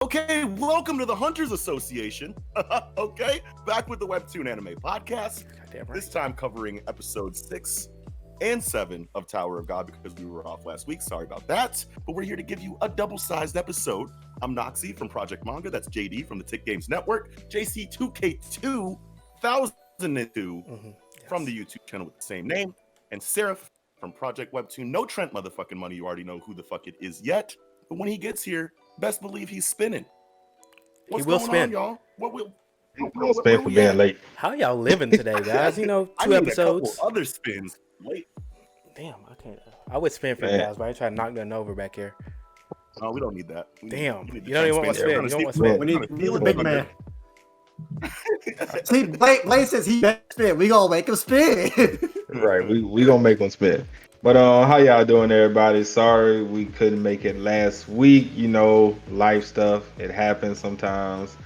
Okay, welcome to the Hunters Association. Okay, back with the Webtoon Anime Podcast. Goddamn right. This time covering episodes 6 and 7 of Tower of God because we were off last week. Sorry about that. But we're here to give you a double-sized episode. I'm Noxie from Project MANGA. That's JD from the TiC GamesNetwork. JC2K2002 from the YouTube channel with the same name. And Seraph from Project Webtoon. No Trent motherfucking Money. You already know who the fuck it is yet. But when he gets here, best believe he's spinning. What's He will going spin. on, y'all? We'll spin for being late. How y'all living today, guys? You know, I two need episodes. a couple other spins late. Damn, I can't. I would spin for you guys, but I try to knock nothing over back here. No, we don't need that. Damn, we need you don't even want to spin. You don't want to spin. We need a big man. See, Blake says he better spin. We gonna make him spin. Right, we gonna make them spin. But how y'all doing, everybody? Sorry we couldn't make it last week. You know, life stuff, it happens sometimes.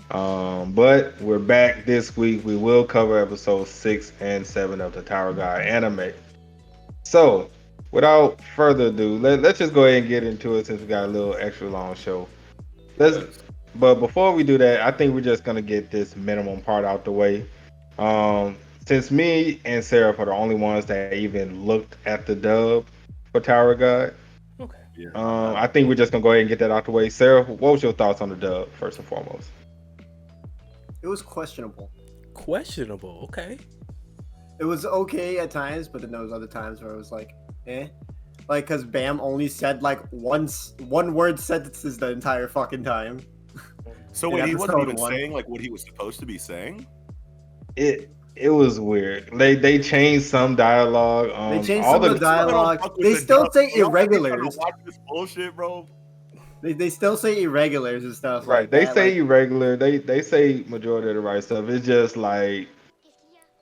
But we're back this week. We will cover episodes 6 and 7 of the Tower God anime. So, without further ado, let's just go ahead and get into it since we got a little extra long show. But before we do that, I think we're just gonna get this minimum part out the way. Since me and Seraph are the only ones that even looked at the dub for Tower God, Okay. Yeah. I think we're just gonna go ahead and get that out the way. Seraph, what was your thoughts on the dub first and foremost? It was questionable. Questionable. Okay. It was okay at times, but then there was other times where it was like, eh. Like, cause Bam only said like one word sentences the entire fucking time. So In wait, he wasn't episode even 1. saying like what he was supposed to be saying? It was weird. They changed some dialogue. They changed all some of the dialogue. They still say irregulars. Watch this bullshit, bro. They still say irregulars and stuff. Right. Like They that. say like, irregular. They say majority of the right stuff. It's just like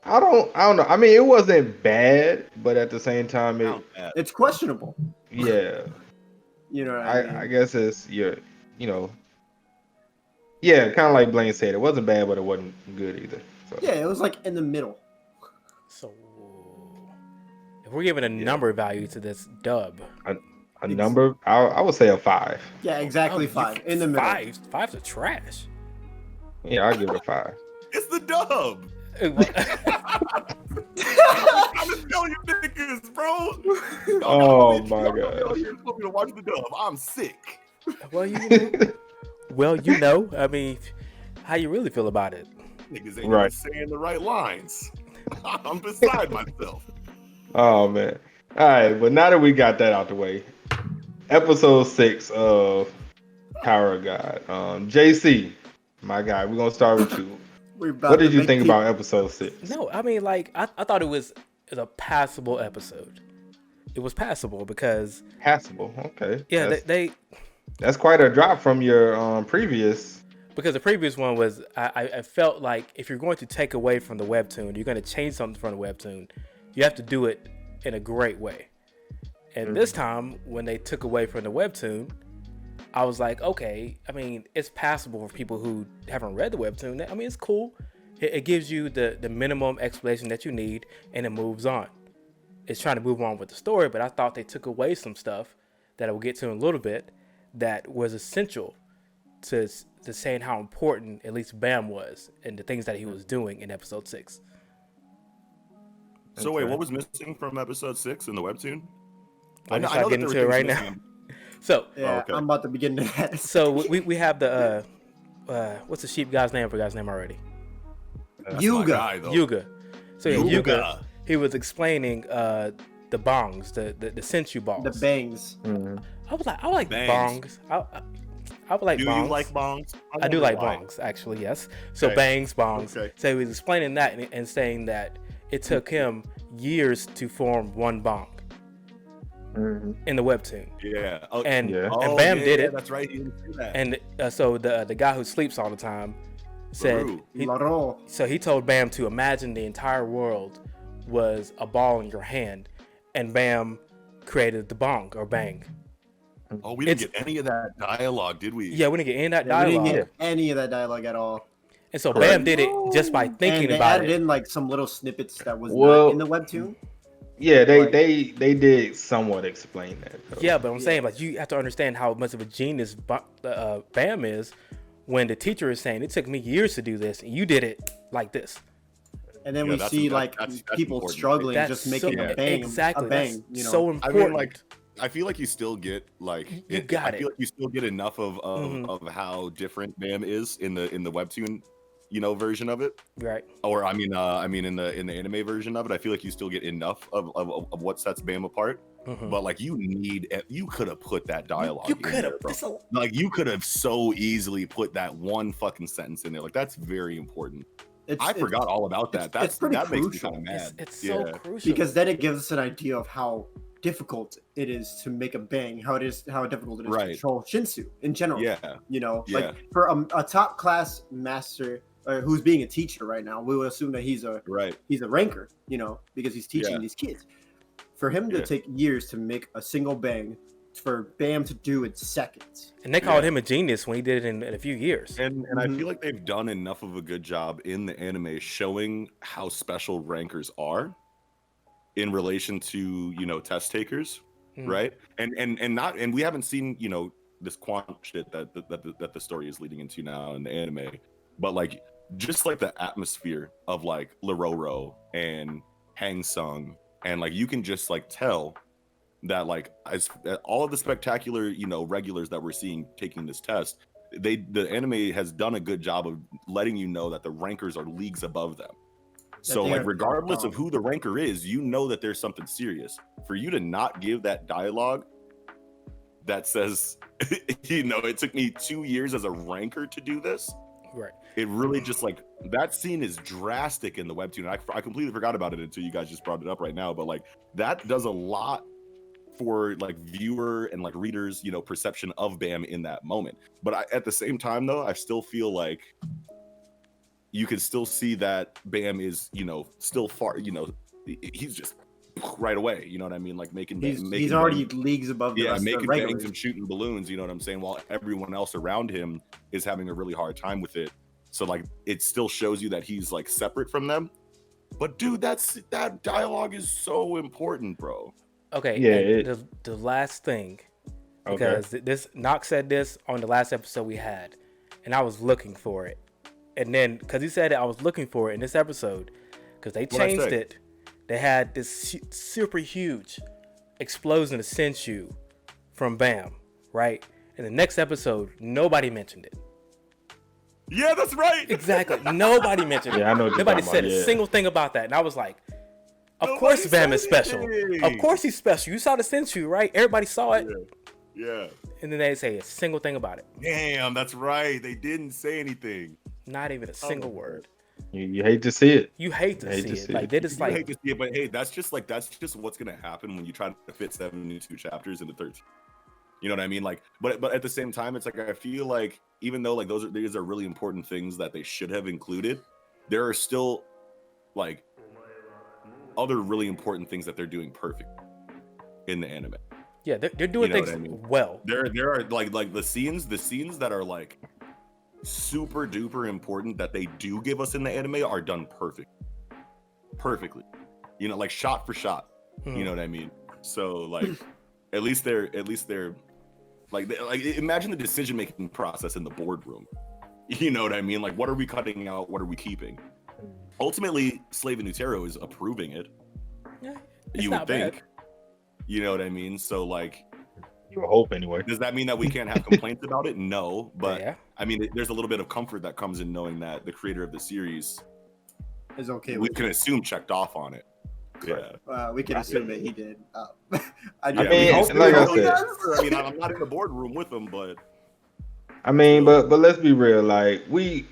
I don't know. I mean, it wasn't bad, but at the same time, it's questionable. yeah. You know what I mean? I guess it's yeah, kind of like Blaine said. It wasn't bad, but it wasn't good either. So. Yeah, it was like in the middle. So, if we're giving a number value to this dub, A number, I would say a 5. Yeah, exactly 5 in the middle. Fives are trash. Yeah, I'll give it a 5. It's the dub. I'm just telling you niggas, bro. Oh my god. You're supposed to watch the dub. I'm sick. Well, you know, I mean, how you really feel about it? Niggas ain't Right. even saying the right lines. I'm beside myself. Oh man. All right, but now that we got that out the way, episode 6 of Tower of God. JC, my guy, we're gonna start with you. What did you think about episode 6? No, I mean, like, I thought it was a passable episode. It was passable because Passable, okay. yeah, that's quite a drop from your previous. Because the previous one was, I felt like if you're going to take away from the webtoon, you're going to change something from the webtoon, you have to do it in a great way. And this time, when they took away from the webtoon, I was like, okay, I mean, it's passable for people who haven't read the webtoon. I mean, it's cool. It gives you the minimum explanation that you need, and it moves on. It's trying to move on with the story, but I thought they took away some stuff that I will get to in a little bit that was essential to saying how important at least Bam was and the things that he was doing in episode 6. So wait, what was missing from episode 6 in the webtoon? I'm just getting into it right now. So yeah, okay. I'm about to begin to that. So we have the what's the sheep guy's name? I forgot his name already. Yuga. So Yuga. He was explaining the bongs, the sensu balls. The bangs. Mm-hmm. I like bongs. I would like bongs. Do you like bongs? I do like bongs, actually, yes. So okay. Bangs, bongs. Okay. So he was explaining that and saying that it took him years to form one bong in the webtoon. Yeah. And Bam did it. That's right. He didn't do that. And so the guy who sleeps all the time said, so he told Bam to imagine the entire world was a ball in your hand, and Bam created the bong or bang. Oh, we didn't get any of that dialogue, did we? Yeah, we didn't get any of that dialogue. We didn't get any of that dialogue at all. And so Bam did it just by thinking and they about added it. in like some little snippets that was not in the webtoon. Yeah, Like- they did somewhat explain that. Though. Yeah, but I'm saying like you have to understand how much of a genius Bam is when the teacher is saying it took me years to do this and you did it like this. And then Yeah, we that's- see that's- like that's people important. struggling That's just making so, a bang, exactly. a bang. That's You know, so I important. mean, like, I feel like you still get like You got I feel it. like you still get enough of how different Bam is in the Webtoon, version of it. Right. Or I mean in the anime version of it. I feel like you still get enough of what sets Bam apart. But like you could have put that dialogue. You in could there, have. bro. Like you could have so easily put that one fucking sentence in there. Like that's very important. I forgot all about that. it's pretty that makes me crucial. kind of mad. It's so crucial because then it gives us an idea of how difficult it is to make a bang, how difficult it is to control Shinsu in general. Yeah. You know, Yeah. like for a top class master who's being a teacher right now, we would assume that he's a ranker, you know, because he's teaching these kids. For him to take years to make a single bang, for Bam to do in seconds. And they called him a genius when he did it in a few years. And I feel like they've done enough of a good job in the anime showing how special rankers are in relation to, test takers, right? And we haven't seen, this quant shit that the story is leading into now in the anime, but like just like the atmosphere of like Lororo and Hang Sung, and like you can just like tell that like as all of the spectacular regulars that we're seeing taking this test, the anime has done a good job of letting you know that the rankers are leagues above them. So like regardless of who the ranker is, you know that there's something serious. For you to not give that dialogue that says it took me 2 years as a ranker to do this, right? It really just like that scene is drastic in the webtoon. I completely forgot about it until you guys just brought it up right now, but like that does a lot for like viewer and like readers perception of Bam in that moment. But at the same time though, I still feel like you can still see that Bam is still far, he's just right away, you know what I mean, like he's already leagues above the rest making of the regulars. bangs and shooting balloons, you know what I'm saying, while everyone else around him is having a really hard time with it. So like it still shows you that he's like separate from them. But dude, that dialogue is so important, bro. Okay, yeah. The last thing, because this Knox said this on the last episode we had, and I was looking for it, and then because he said it, I was looking for it in this episode because they changed it. They had this super huge explosion of Senshu from Bam, right? In the next episode, nobody mentioned it. Yeah, that's right. Exactly, nobody mentioned it. I know. Nobody said a single thing about that, and I was like, of course Bam is special. Of course he's special. You saw the Senshu, right? Everybody saw it. Yeah. And then they say a single thing about it. Damn, that's right. They didn't say anything. Not even a single word. You hate to see it. You hate to see it. Like they just like. You hate to see it, but hey, that's just what's gonna happen when you try to fit 72 chapters into 13. You know what I mean? Like, but at the same time, it's like I feel like even though like these are really important things that they should have included, there are still like other really important things that they're doing perfect in the anime. Yeah, they're doing things well. There are like the scenes that are like super duper important that they do give us in the anime are done perfectly. Like shot for shot. You know what I mean? So like at least they're like imagine the decision making process in the boardroom. You know what I mean? Like what are we cutting out? What are we keeping? Ultimately, Slave and Utero is approving it. Yeah, you would think. Bad. You know what I mean? So like, you hope anyway. Does that mean that we can't have complaints about it? No, but I mean, there's a little bit of comfort that comes in knowing that the creator of the series is okay. We can assume checked off on it. Yeah, we can assume that he did. I mean, I'm not in the boardroom with him, but I mean, but let's be real. Like we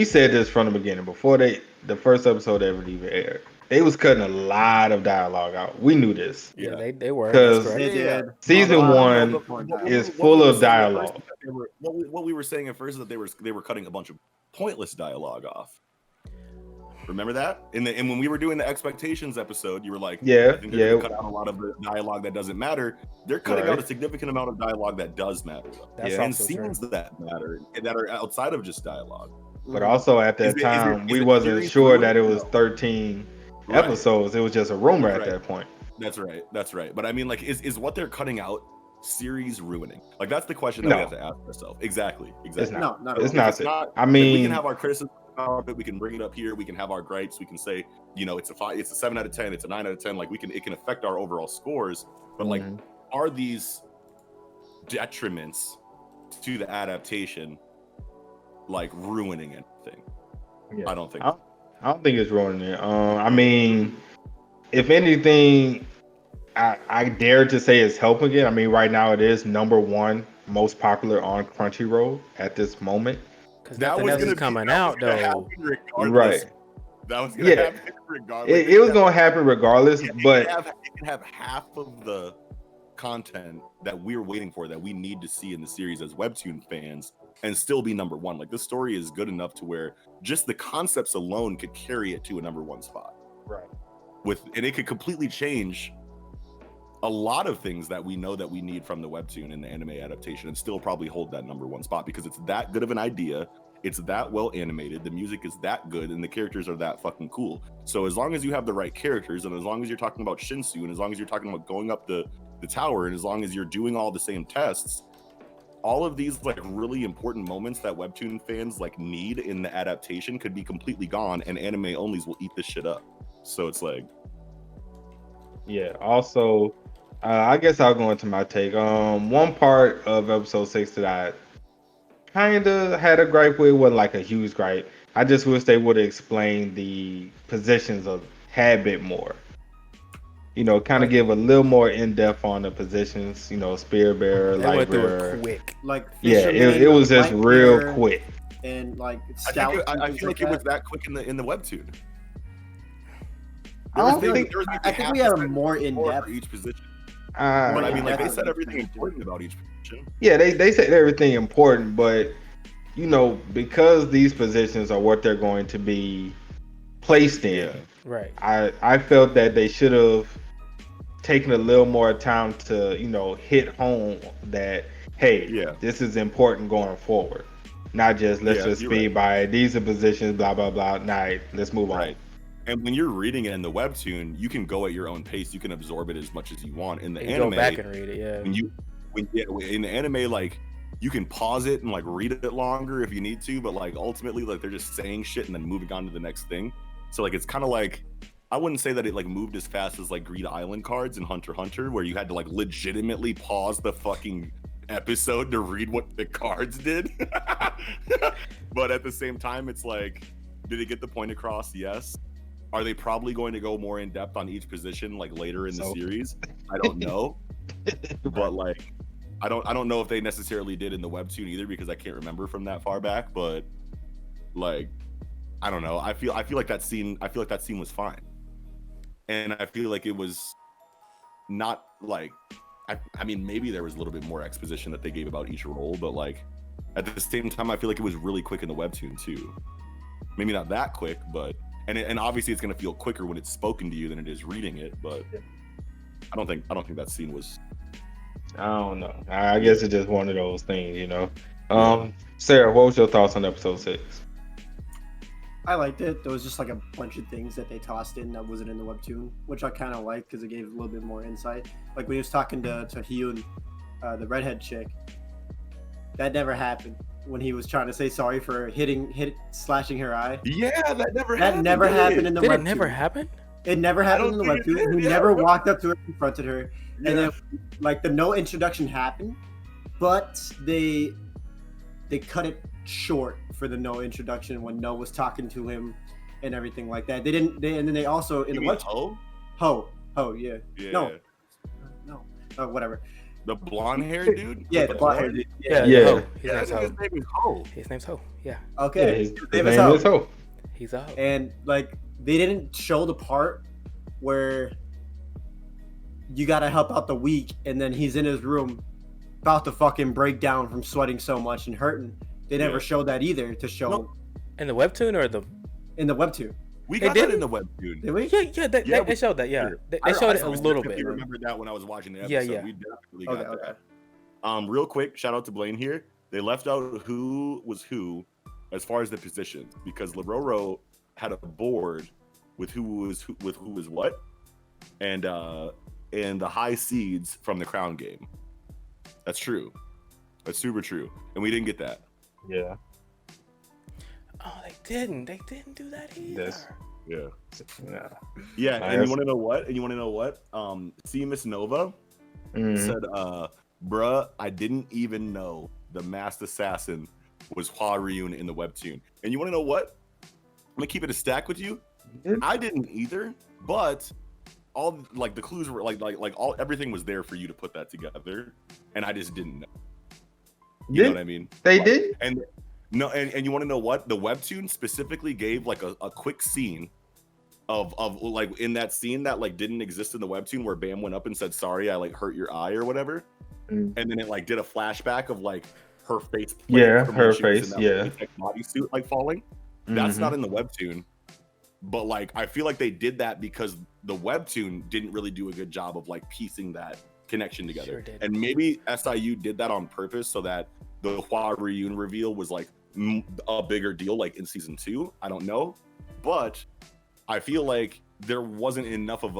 said this from the beginning before the first episode ever even aired. They was cutting a lot of dialogue out. We knew this. Yeah, they were. Because season one is full of dialogue. What we were saying at first is that they were cutting a bunch of pointless dialogue off. Remember that? And when we were doing the expectations episode, you were like, I think they're gonna cut out a lot of the dialogue that doesn't matter. They're cutting out a significant amount of dialogue that does matter. And scenes that matter, that are outside of just dialogue. But also at that time, we wasn't sure that it was 13 episodes. It was just a rumor at that point. That's right. But I mean, like, is what they're cutting out series ruining? Like, that's the question that we have to ask ourselves. Exactly. It's not. It's not. I mean, we can have our criticism about it. We can bring it up here. We can have our gripes. We can say, you know, it's a 5, it's a 7 out of 10, it's a 9 out of 10. Like, it can affect our overall scores. But like, are these detriments to the adaptation like ruining anything? Yeah. I don't think. I don't think it's ruining it. I mean, if anything, I dare to say it's helping it. I mean, right now it is #1 most popular on Crunchyroll at this moment. Because nothing else is coming out, though. Right. That was going to happen regardless. It was going to happen regardless, but it can have half of the content that we're waiting for, that we need to see in the series as Webtoon fans, and still be #1. Like, this story is good enough to where just the concepts alone could carry it to a #1 spot. Right. And it could completely change a lot of things that we know that we need from the Webtoon and the anime adaptation, and still probably hold that #1 spot, because it's that good of an idea. It's that well animated, the music is that good, and the characters are that fucking cool. So as long as you have the right characters, and as long as you're talking about Shinsu, and as long as you're talking about going up the tower, and as long as you're doing all the same tests, all of these like really important moments that Webtoon fans like need in the adaptation could be completely gone, and anime onlys will eat this shit up. So it's like, yeah. Also, I guess I'll go into my take. One part of episode 6 that I kind of had a gripe with, wasn't like a huge gripe. I just wish they would have explained the positions a tad bit more. You know, kind of give a little more in depth on the positions. You know, spear bearer, light bearer. Quick. Like, it was just real quick. And like scout. I feel like it was that quick in the Webtoon. I think we have more in depth for each position. But I mean, like, they said everything important about each position. Yeah, they said everything important, but you know, because these positions are what they're going to be placed in. Yeah. Right. I felt that they should have taken a little more time to, you know, hit home that, hey, this is important going forward. Not just let's just speed by these are positions, blah blah blah. Nah, let's move on. And when you're reading it in the Webtoon, you can go at your own pace. You can absorb it as much as you want. In the anime, go back and read it. Yeah. In the anime, like, you can pause it and like read it longer if you need to, but like ultimately, like, they're just saying shit and then moving on to the next thing. So like, it's kind of like, I wouldn't say that it like moved as fast as like Greed Island cards in Hunter x Hunter, where you had to like legitimately pause the fucking episode to read what the cards did. But at the same time, it's like, did it get the point across? Yes. Are they probably going to go more in depth on each position like later in the series? I don't know. But like, I don't know if they necessarily did in the Webtoon either, because I can't remember from that far back. But like, I don't know. I feel like that scene was fine. And I feel like it was not like, I mean, maybe there was a little bit more exposition that they gave about each role, but like, at the same time, I feel like it was really quick in the Webtoon too. Maybe not that quick, but and obviously it's gonna feel quicker when it's spoken to you than it is reading it. But I don't think that scene was. I don't know. I guess it's just one of those things, you know. Sarah, what was your thoughts on episode 6? I liked it. There was just like a bunch of things that they tossed in that wasn't in the Webtoon, which I kind of liked because it gave a little bit more insight. Like when he was talking to Hyun, the redhead chick, that never happened. When he was trying to say sorry for slashing her eye. Yeah, that never happened. That never happened in the Webtoon. Did it never happen? It never happened in the Webtoon. He never walked up to her, confronted her, and then like the no introduction happened, but they cut it short for the no introduction when No was talking to him and everything like that. And then they also in the Webtoon. Ho, yeah. No, whatever. The blonde haired dude? Yeah, the blonde haired dude. Yeah. His name is Ho. His name's Ho. Yeah. Okay. His name is Ho. He's a Ho. And like they didn't show the part where you gotta help out the weak, and then he's in his room about to fucking break down from sweating so much and hurting. They never showed that either to show. In the Webtoon or in the Webtoon? We got that in the Webtoon. Did we? They showed that. Yeah, they showed it a little bit. I remember that when I was watching the episode. Yeah. We definitely got that. Real quick, shout out to Blaine here. They left out who was who as far as the positions, because Lororo had a board with who was what, and in the high seeds from the crown game. That's true. That's super true. And we didn't get that. Yeah. Oh, they didn't. They didn't do that either. Yeah. And you want to know what? See Miss Nova said, bruh, I didn't even know the masked assassin was Hua Ryun in the webtoon. And you want to know what? I'm gonna keep it a stack with you. I didn't either, but all like the clues were like all everything was there for you to put that together, and I just didn't know. You know what I mean? They did. And you want to know what? The webtoon specifically gave like a quick scene of like in that scene that like didn't exist in the webtoon where Bam went up and said sorry, I like hurt your eye or whatever, and then it like did a flashback of like her face. Her face. Bodysuit like falling. That's not in the webtoon, but like I feel like they did that because the webtoon didn't really do a good job of like piecing that connection together. Sure did. And maybe SIU did that on purpose so that the Hua Ryun reveal was like a bigger deal, like in season 2. I don't know, but I feel like there wasn't enough of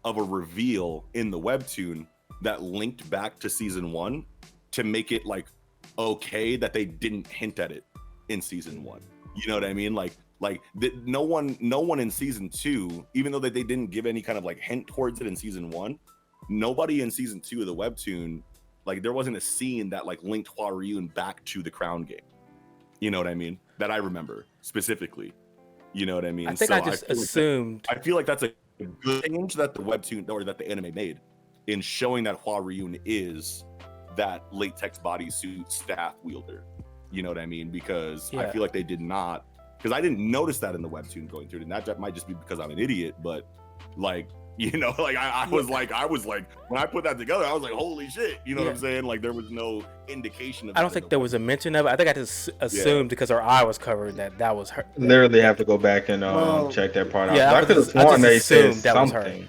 a reveal in the webtoon that linked back to season 1 to make it like okay that they didn't hint at it in season 1. You know what I mean? No one in season 2, even though that they didn't give any kind of like hint towards it in season 1, nobody in season 2 of the webtoon, like there wasn't a scene that like linked Hua Ryun back to the crown game. You know what I mean? That I remember specifically. You know what I mean? I think I just assumed. I feel like that's a good change that the webtoon or that the anime made in showing that Hua Ryun is that latex bodysuit staff wielder. You know what I mean? Because I feel like they did not, because I didn't notice that in the webtoon going through it, and that might just be because I'm an idiot, but like, you know, like I was like when I put that together, I was like, holy shit, you know what I'm saying? Like there was no indication of I don't think there was a mention of it. I think I just assumed because her eye was covered that was her. Literally have to go back and check that part out. Yeah, I could have sworn they said something.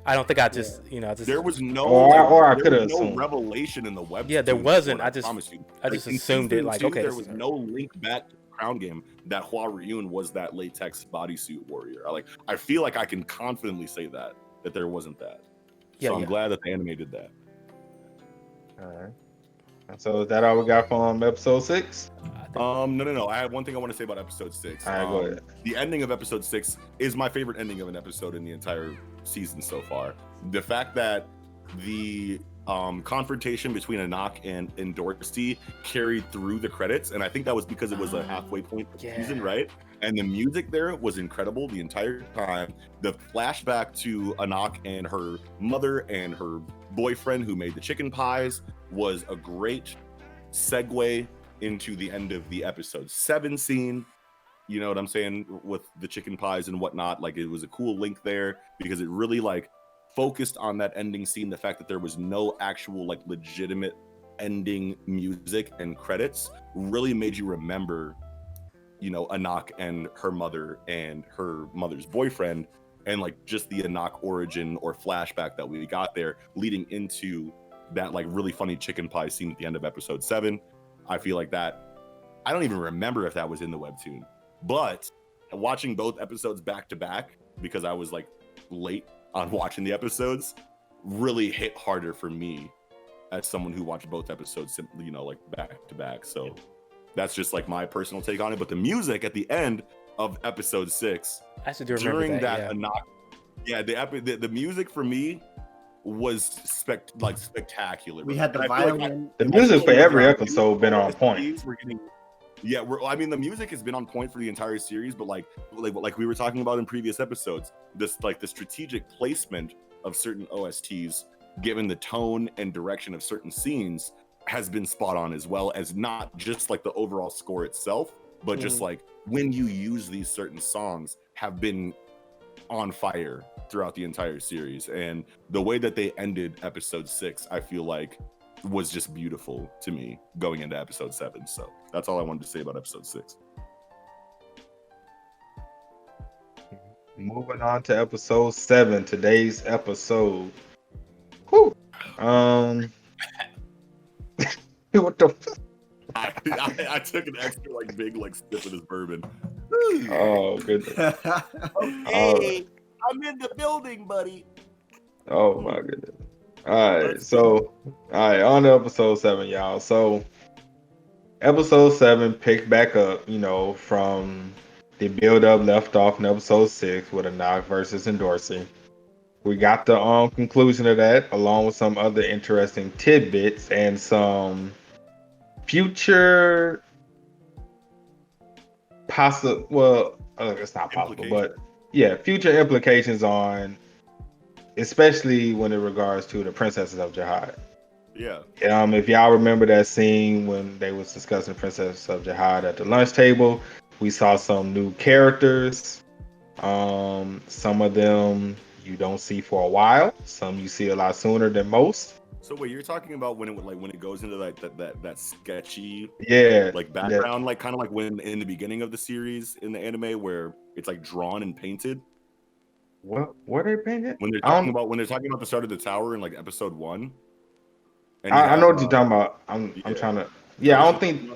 I don't think I just, there was no, or I could have no revelation in the webtoon. Yeah, there wasn't. I just like, assumed it. Like, okay, there was no link back to the crown game that Hua Ryun was that latex bodysuit warrior. I feel like I can confidently say that there wasn't that. So I'm glad that the anime did that. All right. So is that all we got from episode 6? No. I have one thing I want to say about episode 6. All right, go ahead. The ending of episode 6 is my favorite ending of an episode in the entire season so far. The fact that the confrontation between Anak and Dorsey carried through the credits, and I think that was because it was a halfway point of the season, right? And the music there was incredible the entire time. The flashback to Anak and her mother and her boyfriend who made the chicken pies was a great segue into the end of the episode 7 scene. You know what I'm saying? With the chicken pies and whatnot. Like it was a cool link there because it really like focused on that ending scene. The fact that there was no actual like legitimate ending music and credits really made you remember, you know, Anak and her mother and her mother's boyfriend, and like just the Anak origin or flashback that we got there leading into that like really funny chicken pie scene at the end of episode 7. I feel like that, I don't even remember if that was in the webtoon, but watching both episodes back to back, because I was like late on watching the episodes, really hit harder for me as someone who watched both episodes, you know, like back to back. So that's just like my personal take on it. But the music at the end of episode 6, during that the music for me was spectacular. We had the violin. The music for every episode been on point. I mean, the music has been on point for the entire series, but like we were talking about in previous episodes, this like the strategic placement of certain OSTs, given the tone and direction of certain scenes, has been spot on, as well as not just like the overall score itself, but just like when you use these certain songs have been on fire throughout the entire series. And the way that they ended episode 6, I feel like was just beautiful to me going into episode 7. So that's all I wanted to say about episode 6. Moving on to episode 7, today's episode. Whew. What the fuck? I took an extra like big like sip of this bourbon. Oh goodness. Okay, I'm in the building, buddy. Oh my goodness. All right, so on to episode 7, y'all. So episode 7 picked back up, from the build up left off in episode 6 with a knock versus endorsing. We got the conclusion of that, along with some other interesting tidbits and some future possible. Well, it's not possible, but yeah, future implications on, especially when it regards to the princesses of Jihad. Yeah. If y'all remember that scene when they was discussing Princess of Jihad at the lunch table, we saw some new characters. Some of them you don't see for a while. Some you see a lot sooner than most. So wait, you're talking about when it goes into that sketchy background, like kind of like when in the beginning of the series in the anime where it's like drawn and painted. What were they painted? When they're talking about the start of the tower in like episode 1. I know what you're talking about. I'm trying to. Yeah, I don't think.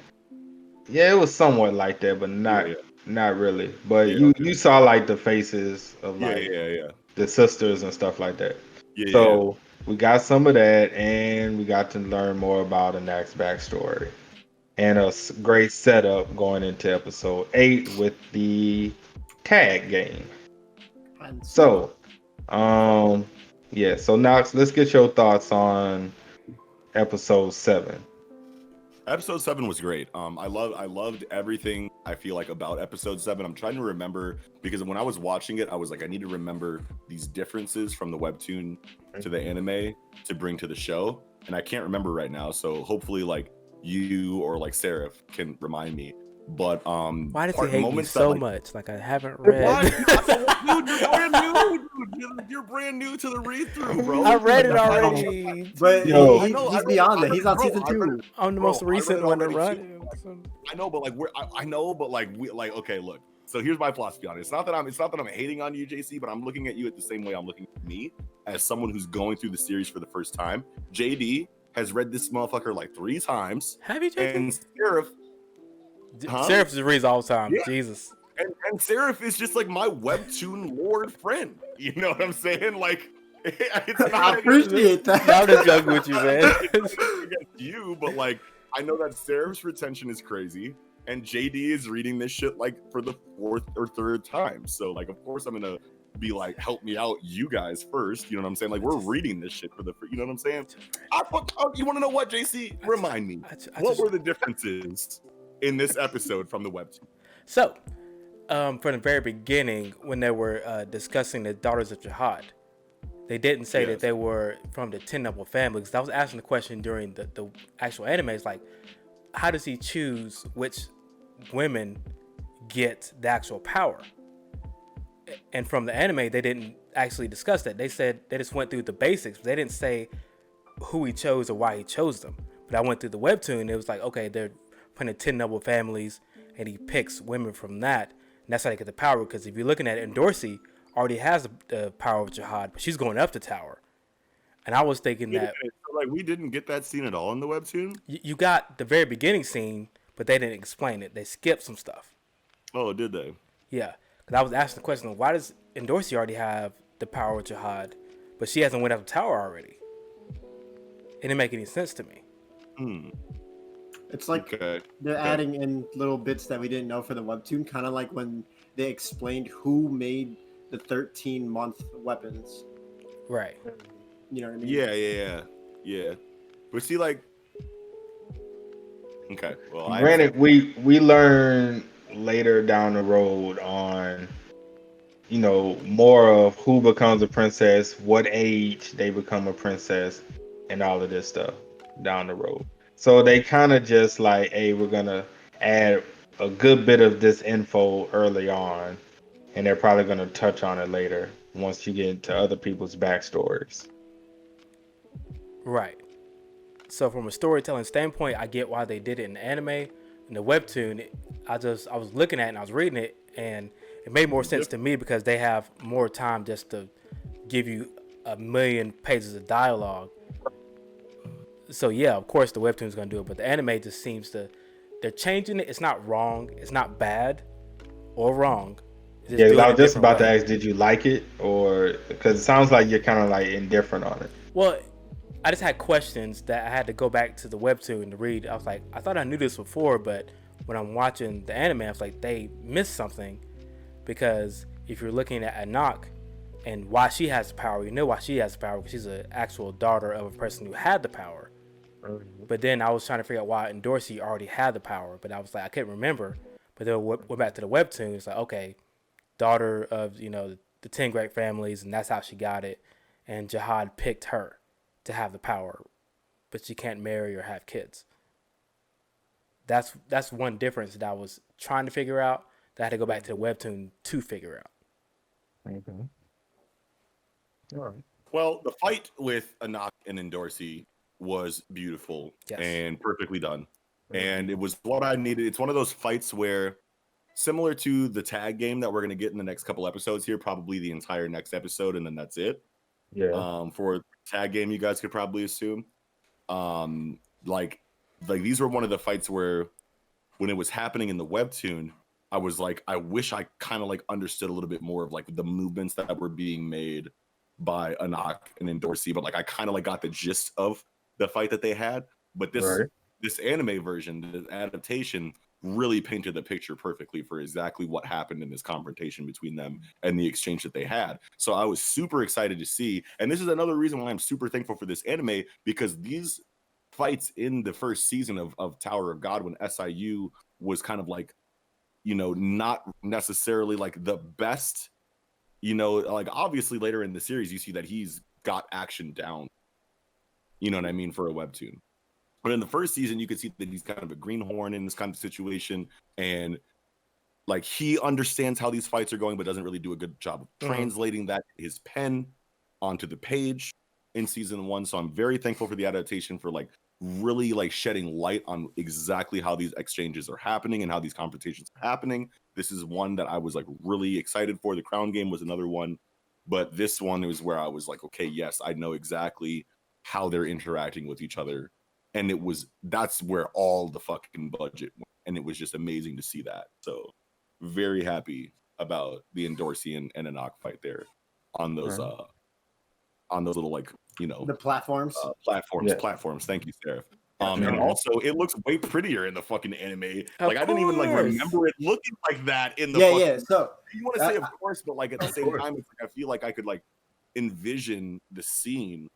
Yeah, it was somewhat like that, but not really. But you saw like the faces of the sisters and stuff like that. So we got some of that, and we got to learn more about Anak's backstory, and a great setup going into episode 8 with the tag game. So, so Knox, let's get your thoughts on episode 7. Episode 7 was great. I loved everything I feel like about episode 7. I'm trying to remember because when I was watching it, I was like, I need to remember these differences from the webtoon to the anime to bring to the show, and I can't remember right now. So hopefully, like you or like Seraph can remind me. But why does he hate me so much? Like I haven't read. Dude, you're brand new to the read-through, bro. I read it already. But he's beyond that. He's on season 2. I'm the most recent one to run. I know, but okay, look. So here's my philosophy on it. It's not that I'm hating on you, JC, but I'm looking at you at the same way I'm looking at me as someone who's going through the series for the first time. JD has read this motherfucker like 3 times. Have you, JD? And Seraph. Seraph just reads all the time. Yeah. Jesus. And Seraph is just like my webtoon lord friend. You know what I'm saying? Like, I appreciate that. I'm just joking with you, man. Against you, but like, I know that Seraph's retention is crazy, and JD is reading this shit like for the 4th or 3rd time. So like, of course, I'm gonna be like, help me out, you guys first. You know what I'm saying? Like, we're reading this shit for you know what I'm saying? You want to know what, JC? Remind me. What were the differences in this episode from the webtoon? So, from the very beginning, when they were discussing the Daughters of Jihad, they didn't say that they were from the 10 noble family. Because I was asking the question during the actual anime. It's like, how does he choose which women get the actual power? And from the anime, they didn't actually discuss that. They said they just went through the basics. They didn't say who he chose or why he chose them. But I went through the webtoon, and it was like, okay, they're from the 10 noble families, and he picks women from that. And that's how they get the power. Because if you're looking at it, Dorsey already has the power of Jihad, but she's going up the tower. And I was thinking that we didn't get that scene at all in the webtoon. You got the very beginning scene, but they didn't explain it. They skipped some stuff. Oh, did they? Yeah, because I was asking the question: why does Dorsey already have the power of Jihad, but she hasn't went up the tower already? It didn't make any sense to me. It's like they're adding in little bits that we didn't know for the webtoon, kind of like when they explained who made the 13-month weapons. Right. You know what I mean? Yeah. But see, like, okay. Well, granted, we learn later down the road on, more of who becomes a princess, what age they become a princess, and all of this stuff down the road. So they kind of just like, hey, we're gonna add a good bit of this info early on, and they're probably gonna touch on it later once you get into other people's backstories. Right. So from a storytelling standpoint, I get why they did it in the anime. In the webtoon, I was looking at it and I was reading it, and it made more sense to me because they have more time just to give you a million pages of dialogue. So yeah, of course the webtoon's gonna do it, but the anime just seems they're changing it. It's not wrong. It's not bad or wrong. Just Yeah, 'cause do it I in was a just different about to way. ask, did you like it, or because it sounds like you're kind of like indifferent on it. Well, I just had questions that I had to go back to the webtoon to read. I was like, I thought I knew this before, but when I'm watching the anime, I was like, they missed something, because if you're looking at Anak and why she has the power, you know why she has the power, because she's an actual daughter of a person who had the power. But then I was trying to figure out why Endorsi already had the power, but I was like, I couldn't remember. But then went back to the webtoon. It's like, okay, daughter of the 10 great families, and that's how she got it. And Jihad picked her to have the power, but she can't marry or have kids. That's one difference that I was trying to figure out, that I had to go back to the webtoon to figure out. Okay. All right. Well, the fight with Anak and Endorsi was beautiful Yes. and perfectly done. And it was what I needed. It's one of those fights where, similar to the tag game that we're going to get in the next couple episodes here, probably the entire next episode, and then that's it. Yeah. For tag game, you guys could probably assume. Like these were one of the fights where, when it was happening in the webtoon, I was like, I wish I kind of like understood a little bit more of like the movements that were being made by Anak and Endorsi, but like I kind of like got the gist of the fight that they had. But this anime version, the adaptation, really painted the picture perfectly for exactly what happened in this confrontation between them and the exchange that they had. So I was super excited to see, and this is another reason why I'm super thankful for this anime, because these fights in the first season of Tower of God, when SIU was kind of like, not necessarily like the best, like obviously later in the series you see that he's got action down, you know what I mean, for a webtoon. But in the first season, you could see that he's kind of a greenhorn in this kind of situation, and like he understands how these fights are going, but doesn't really do a good job of translating that his pen onto the page in season 1. So I'm very thankful for the adaptation, for like really like shedding light on exactly how these exchanges are happening and how these confrontations are happening. This is one that I was like really excited for. The Crown game was another one, but this one was where I was like, okay, yes, I know exactly how they're interacting with each other. And that's where all the fucking budget went. And it was just amazing to see that. So very happy about the Endorsi and Anak fight there on those little, like, the platforms. Platforms. Thank you, Seraph. And also it looks way prettier in the fucking anime. Like I didn't even like remember it looking like that in the So you want to say of course, but like at the same time, it's like I feel like I could like envision the scene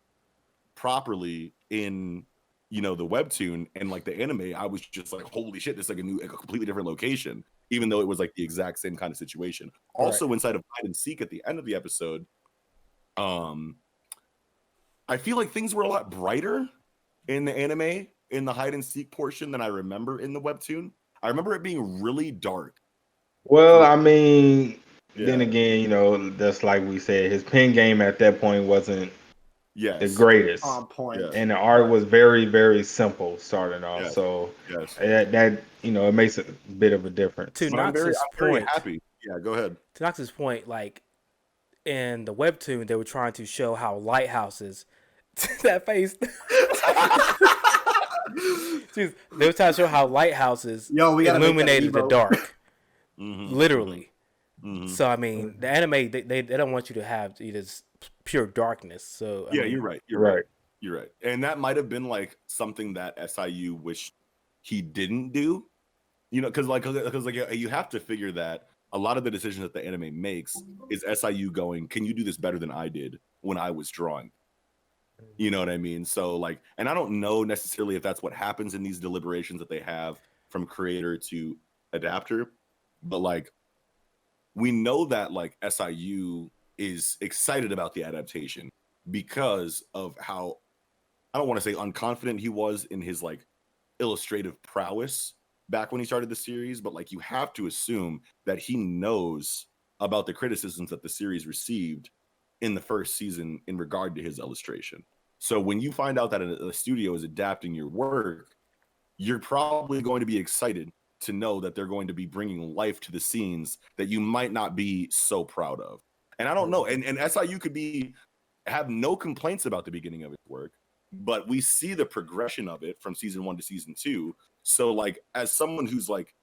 properly in the webtoon, and like the anime, I was just like, holy shit, this is like a completely different location, even though it was like the exact same kind of situation. Also, inside of hide and seek at the end of the episode, I feel like things were a lot brighter in the anime in the hide and seek portion than I remember in the webtoon. I remember it being really dark. Well, I mean, then again, that's like we said, his pen game at that point wasn't the greatest on point, and the art was very, very simple starting off. So that it makes a bit of a difference. To I'm very point, happy. Yeah, go ahead. To Knox's point, like in the webtoon, they were trying to show how lighthouses. That face. They were trying to show how lighthouses illuminated the dark. Literally. So I mean, the anime they don't want you to have this pure darkness. So I mean, you're right. You're right. And that might have been like something that SIU wished he didn't do. Because you have to figure that a lot of the decisions that the anime makes is SIU going, can you do this better than I did when I was drawing? You know what I mean? So like, and I don't know necessarily if that's what happens in these deliberations that they have from creator to adapter, but like, we know that like SIU is excited about the adaptation because of how, I don't want to say unconfident he was in his like illustrative prowess back when he started the series, but like you have to assume that he knows about the criticisms that the series received in the first season in regard to his illustration. So when you find out that a studio is adapting your work, you're probably going to be excited to know that they're going to be bringing life to the scenes that you might not be so proud of. And I don't know, and SIU could have no complaints about the beginning of his work, but we see the progression of it from season 1 to season 2. So like, as someone who's like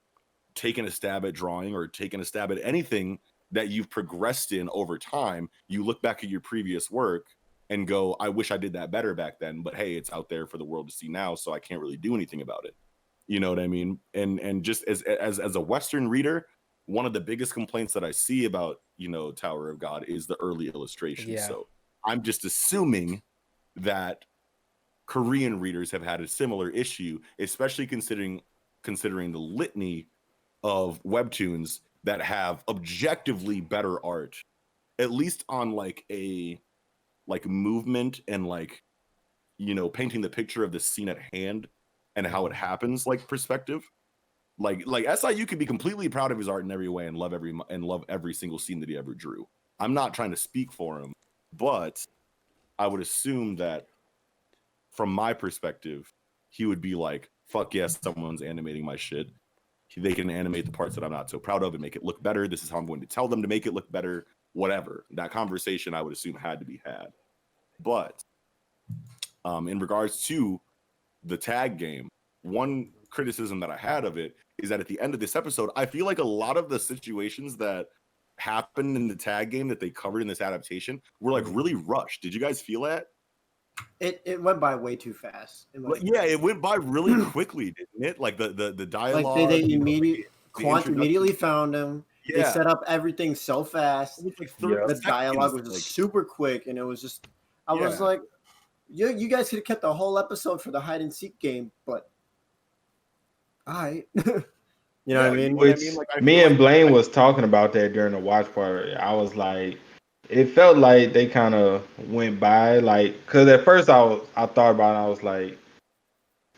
taking a stab at drawing or taking a stab at anything that you've progressed in over time, you look back at your previous work and go, I wish I did that better back then, but hey, it's out there for the world to see now, so I can't really do anything about it. You know what I mean? And just as a Western reader, one of the biggest complaints that I see about, you know, Tower of God is the early illustrations. Yeah. So I'm just assuming that Korean readers have had a similar issue, especially considering the litany of webtoons that have objectively better art, at least on like a movement and like, you know, painting the picture of the scene at hand and how it happens, like perspective. Like SIU could be completely proud of his art in every way and love every single scene that he ever drew. I'm not trying to speak for him, but I would assume that from my perspective, he would be like, fuck yes, someone's animating my shit. They can animate the parts that I'm not so proud of and make it look better. This is how I'm going to tell them to make it look better. Whatever. That conversation, I would assume, had to be had. But in regards to the tag game, one criticism that I had of it is that at the end of this episode, I feel like a lot of the situations that happened in the tag game that they covered in this adaptation were like really rushed. Did you guys feel that? It went by way too fast. It went by really quickly, didn't it? Like the dialogue. Like they immediately found him. Yeah. They set up everything so fast. It was like The dialogue was just super quick, and it was just I was like, you guys could have kept the whole episode for the hide and seek game, but all right. You know what I mean? Me and Blaine was talking about that during the watch party. I was like, it felt like they kind of went by, like, because at first I thought about it, I was like,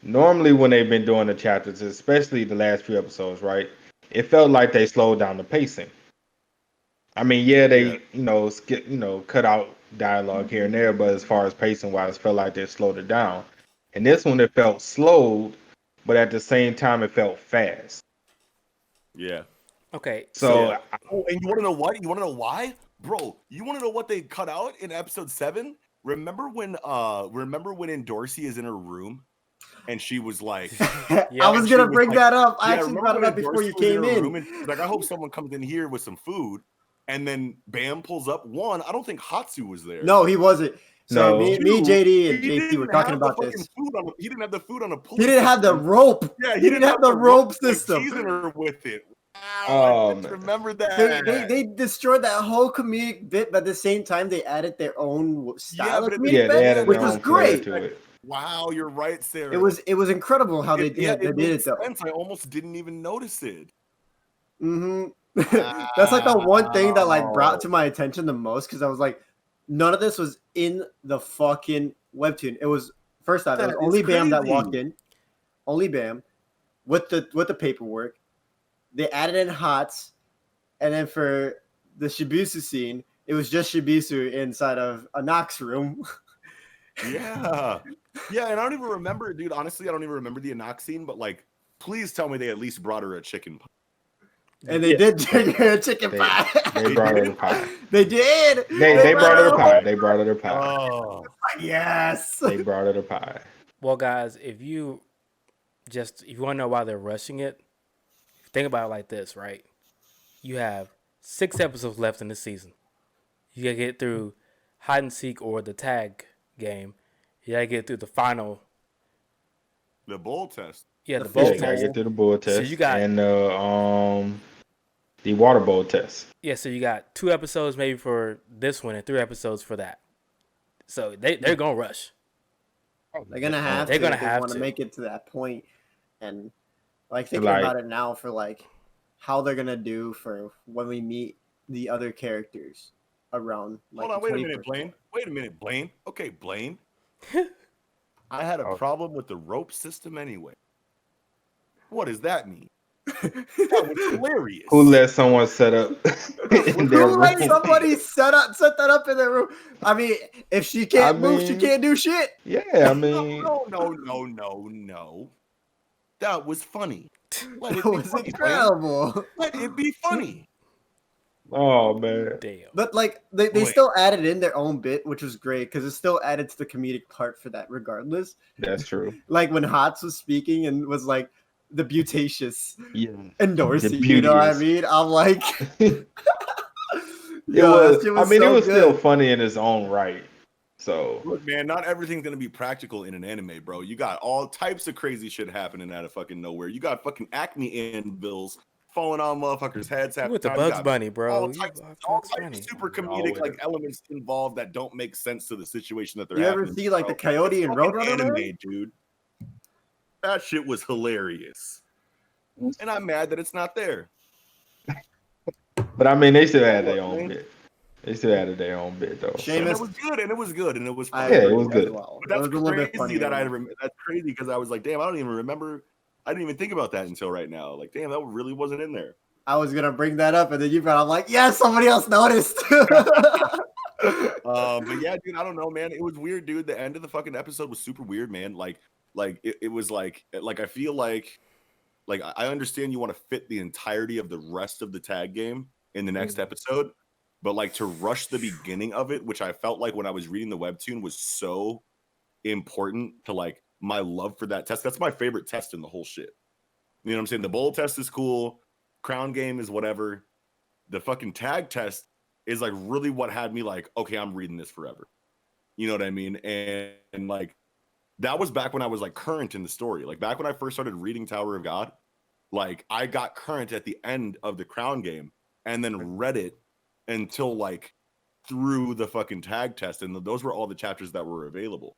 normally when they've been doing the chapters, especially the last few episodes, right, it felt like they slowed down the pacing. I mean, they cut out dialogue here and there, but as far as pacing wise, it felt like they slowed it down. And this one, it felt slowed, but at the same time, it felt fast. Yeah. Okay. So, and you want to know what? You want to know why, bro? You want to know what they cut out in episode 7? Remember when Dorsey is in her room, and she was like, I was gonna bring that up. I actually brought it up before you came in. Like, I hope someone comes in here with some food, and then Bam pulls up. One, I don't think Hatsu was there. No, he wasn't. So me, JD, and JP were talking about this. He didn't have the food on the pulley. He didn't have the rope. Yeah, he didn't have the rope system. Teasing her with it. Wow, I remember that. They destroyed that whole comedic bit, but at the same time, they added their own style of comedic bit, which was great. Wow, you're right, Sarah. It was incredible how they did it though. I almost didn't even notice it. Mm-hmm. That's like the one thing that like brought to my attention the most, because I was like, none of this was in the fucking webtoon. It was first off, it was only Bam that walked in, only Bam, with the paperwork. They added in Hots, and then for the Shibusu scene, it was just Shibusu inside of a Nox room. Yeah, and I don't even remember, dude. Honestly, I don't even remember the Anox scene. But like, please tell me they at least brought her a chicken pie. And they did bring her a chicken pie. They brought her the pie. They did. They brought her the pie. They brought her the pie. Oh, yes. They brought her the pie. Well, guys, if you want to know why they're rushing it, think about it like this, right? You have 6 episodes left in the season. You gotta get through hide and seek or the tag game. You gotta get through the final. The bull test. Yeah, the bull test. You gotta get through the bull test. So you got and the water bowl test. Yeah, so you got 2 episodes maybe for this one and 3 episodes for that. So they're gonna rush. They're gonna have. They're to gonna if they have want to make it to that point, and like thinking about it now for like how they're gonna do for when we meet the other characters around. Like, hold on, wait a minute, Blaine. Okay, Blaine. I had a problem with the rope system anyway. What does that mean? That was hilarious. Who let someone set up in their room? Who let somebody set that up in their room? I mean, if she can't move, she can't do shit. Yeah, I mean, no. That was funny. That was incredible. Let it be funny. Oh man, damn. But like they still added in their own bit, which was great because it still added to the comedic part for that. Regardless, that's true. Like when Hots was speaking and was like the Butacious and Dorsey, you know what I mean? I'm like, It was. I mean, so it was good. still funny in its own right. So look, man, not everything's gonna be practical in an anime, bro. You got all types of crazy shit happening out of fucking nowhere. You got fucking Acme anvils falling on motherfuckers' heads. You went to Bugs Bunny, bro. All types of super comedic like elements involved that don't make sense to the situation that they're You happening. ever see like the Coyote and Roadrunner anime, dude? That shit was hilarious, and I'm mad that it's not there. But I mean, they still had their own bit. They still added their own bit though. And it was good, and it was good, and it was fun. Yeah, it was good. Well. But that's crazy that that's crazy because I was like, damn, I don't even remember. I didn't even think about that until right now. Like, damn, that really wasn't in there. I was gonna bring that up, and then you brought. I'm like, yeah, somebody else noticed. But yeah, dude, I don't know, man. It was weird, dude. The end of the fucking episode was super weird, man. Like it was like I feel like I understand you want to fit the entirety of the rest of the tag game in the next episode, but like to rush the beginning of it, which I felt like when I was reading the webtoon was so important to like my love for that test. That's my favorite test in the whole shit. You know what I'm saying? The bowl test is cool. Crown game is whatever. The fucking tag test is like really what had me like, okay, I'm reading this forever. You know what I mean? And like that was back when I was like current in the story. Like back when I first started reading Tower of God, like I got current at the end of the Crown game and then read it until like through the fucking tag test. And those were all the chapters that were available.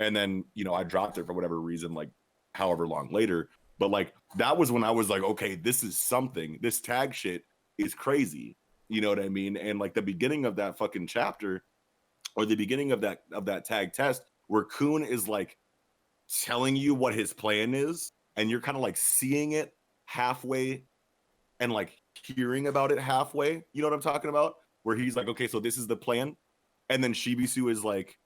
And then, you know, I dropped it for whatever reason, like however long later. But like that was when I was like, okay, this is something. This tag shit is crazy. You know what I mean? And like the beginning of that fucking chapter or the beginning of that tag test where Kun is like telling you what his plan is and you're kind of like seeing it halfway and like hearing about it halfway. You know what I'm talking about? Where he's like, okay, so this is the plan. And then Shibisu is like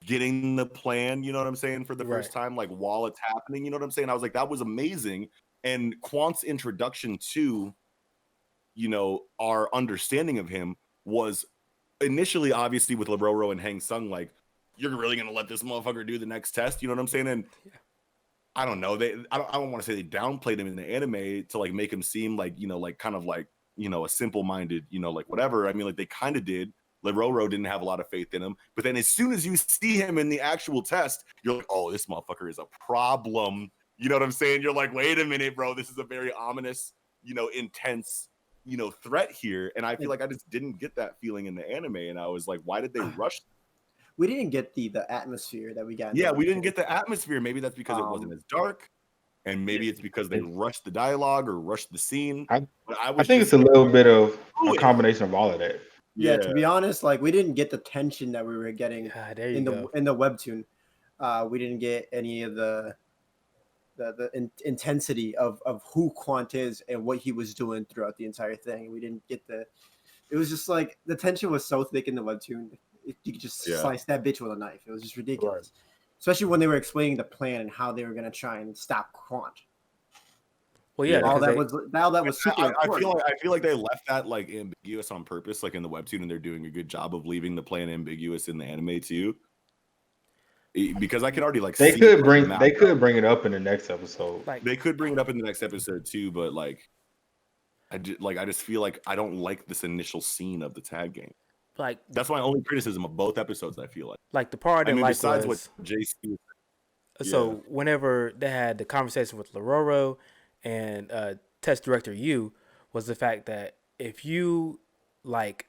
getting the plan, you know what I'm saying, for the first time, like while it's happening, you know what I'm saying? I was like, that was amazing. And Quant's introduction to, you know, our understanding of him was initially obviously with Laroro and Hang Sung, like, you're really gonna let this motherfucker do the next test, you know what I'm saying? And I don't know, I don't want to say they downplayed him in the anime to like make him seem like, you know, like kind of like, you know, a simple-minded, you know, like whatever. I mean, like they kind of did. Laroro didn't have a lot of faith in him, but then as soon as you see him in the actual test, you're like, oh, this motherfucker is a problem. You know what I'm saying? You're like, wait a minute, bro, this is a very ominous, you know, intense, you know, threat here. And I feel like I just didn't get that feeling in the anime, and I was like, why did they rush? We didn't get the atmosphere that we got. Yeah, we didn't get the atmosphere. Maybe that's because it wasn't as dark, and maybe it's because they rushed the dialogue or rushed the scene. I think it's a little bit of a combination of all of that. Yeah, to be honest, like we didn't get the tension that we were getting in the webtoon. We didn't get any of the intensity of who Quant is and what he was doing throughout the entire thing. We didn't get it was just like the tension was so thick in the webtoon. You could just slice that bitch with a knife. It was just ridiculous. Especially when they were explaining the plan and how they were going to try and stop Quant. Well, yeah, all that was super important. I feel like they left that like ambiguous on purpose, like in the webtoon, and they're doing a good job of leaving the plan ambiguous in the anime too. Because I can already like they could bring it up in the next episode. Like they could bring it up in the next episode too, but like I just feel like I don't like this initial scene of the tag game. Like that's my only criticism of both episodes. I feel like the part I mean, besides what JC. So whenever they had the conversation with Laroro and test director Yu, was the fact that if you like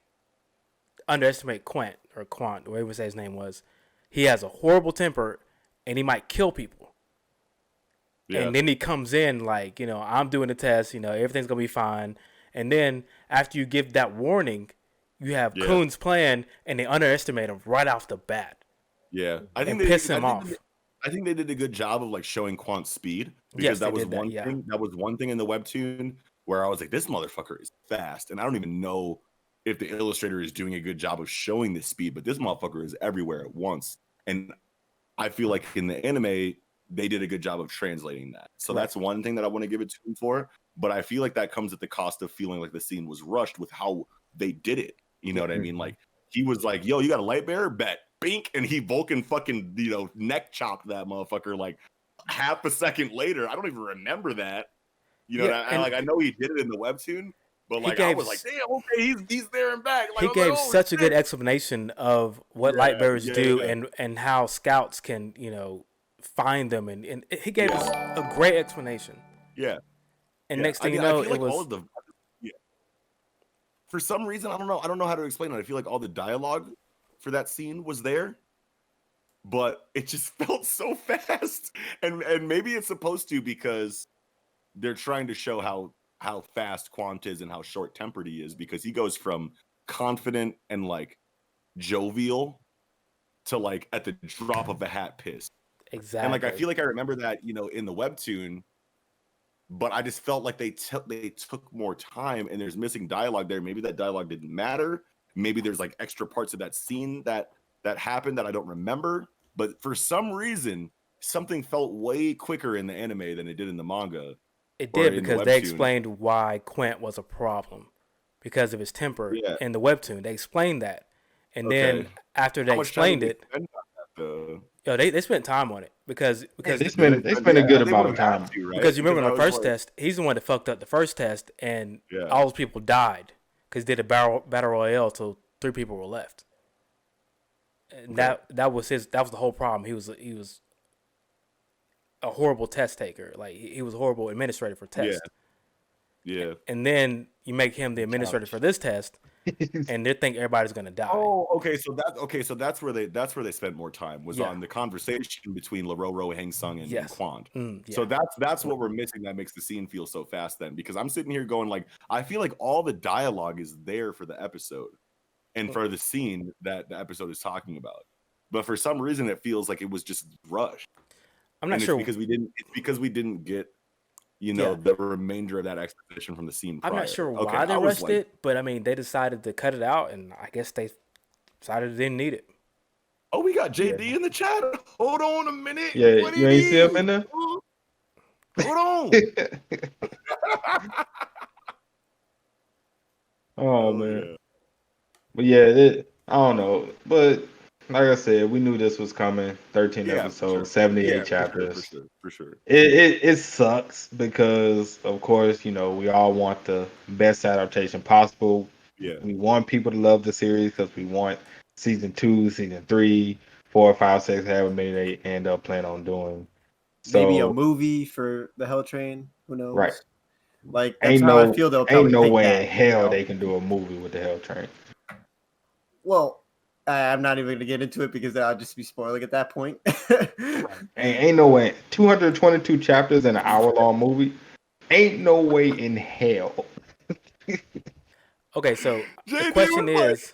underestimate Quant, whatever you say his name was, he has a horrible temper and he might kill people. Yeah. And then he comes in like, you know, I'm doing the test, you know, everything's gonna be fine. And then after you give that warning, you have Kun's plan, and they underestimate him right off the bat. Yeah, I think piss him off. I think they did a good job of like showing Quant's speed, because that was one thing. That was one thing in the webtoon where I was like, this motherfucker is fast, and I don't even know if the illustrator is doing a good job of showing this speed, but this motherfucker is everywhere at once. And I feel like in the anime, they did a good job of translating that. So that's one thing that I want to give it to him for. But I feel like that comes at the cost of feeling like the scene was rushed with how they did it. You know what I mean? Like he was like, yo, you got a light bearer? Bet. Bink. And he Vulcan fucking, you know, neck chopped that motherfucker like half a second later. I don't even remember that. You know, I know he did it in the webtoon, But like I was like, damn, okay, he's there and back. Like, he gave such a good explanation of what light bearers do and how scouts can, find them, and he gave us a great explanation. Yeah. And next thing you know, it was all of the for some reason, I don't know how to explain it. I feel like all the dialogue for that scene was there, but it just felt so fast. And maybe it's supposed to because they're trying to show how fast Quant is and how short-tempered he is, because he goes from confident and like jovial to like at the drop of a hat pissed. Exactly. And like I feel like I remember that, in the webtoon, but I just felt like they took more time and there's missing dialogue there. Maybe that dialogue didn't matter. Maybe there's like extra parts of that scene that happened that I don't remember. But for some reason, something felt way quicker in the anime than it did in the manga. It did, because they explained why Quint was a problem because of his temper in the webtoon. They explained that. And then after they explained it, they spent time on it because they spent a good amount of time. Because you remember on the first test, he's the one that fucked up the first test, and all those people died because he did a battle royale till 3 people were left. And that was the whole problem. He was a horrible test taker. Like, he was a horrible administrator for tests. Yeah. And then you make him the administrator for this test, and they think everybody's gonna die. Oh, okay. So that's where they spent more time was on the conversation between Lororo, Hang Sung, and Quant. So that's what we're missing. That makes the scene feel so fast then, because I'm sitting here going like, I feel like all the dialogue is there for the episode and for the scene that the episode is talking about, but for some reason it feels like it was just rushed. I'm not sure because we didn't get the remainder of that exposition from the scene prior. I'm not sure why they rushed it, but I mean, they decided to cut it out, and I guess they decided they didn't need it. Oh, we got JD in the chat. Hold on a minute. Yeah, you ain't see him in there? Hold on. Oh, man. Yeah. But yeah, I don't know. But like I said, we knew this was coming. 13 episodes, 78 chapters. For sure. It sucks because, of course, we all want the best adaptation possible. Yeah. We want people to love the series because we want season 2, season 3, 4, 5, 6, however many they end up planning on doing. So, maybe a movie for the Hell Train. Who knows? Right. Like, that's how I feel they'll probably ain't no take way that, in hell they can do a movie with the Hell Train. Well, I'm not even going to get into it because I'll just be spoiling at that point. Ain't no way. 222 chapters in an hour-long movie. Ain't no way in hell. Okay, so the question is,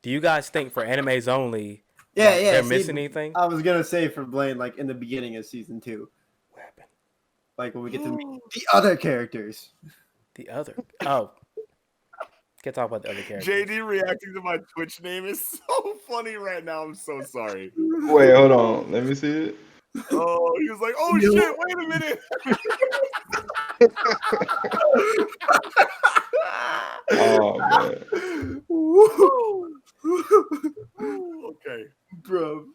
do you guys think for animes only, they're missing anything? I was going to say for Blaine, like in the beginning of season 2. What happened? Like when we get to meet the other characters. Can't talk about the other characters. JD reacting to my Twitch name is so funny right now. I'm so sorry. Wait, hold on. Let me see it. Oh, he was like, "Oh shit! Wait a minute." Oh man. Okay, bro.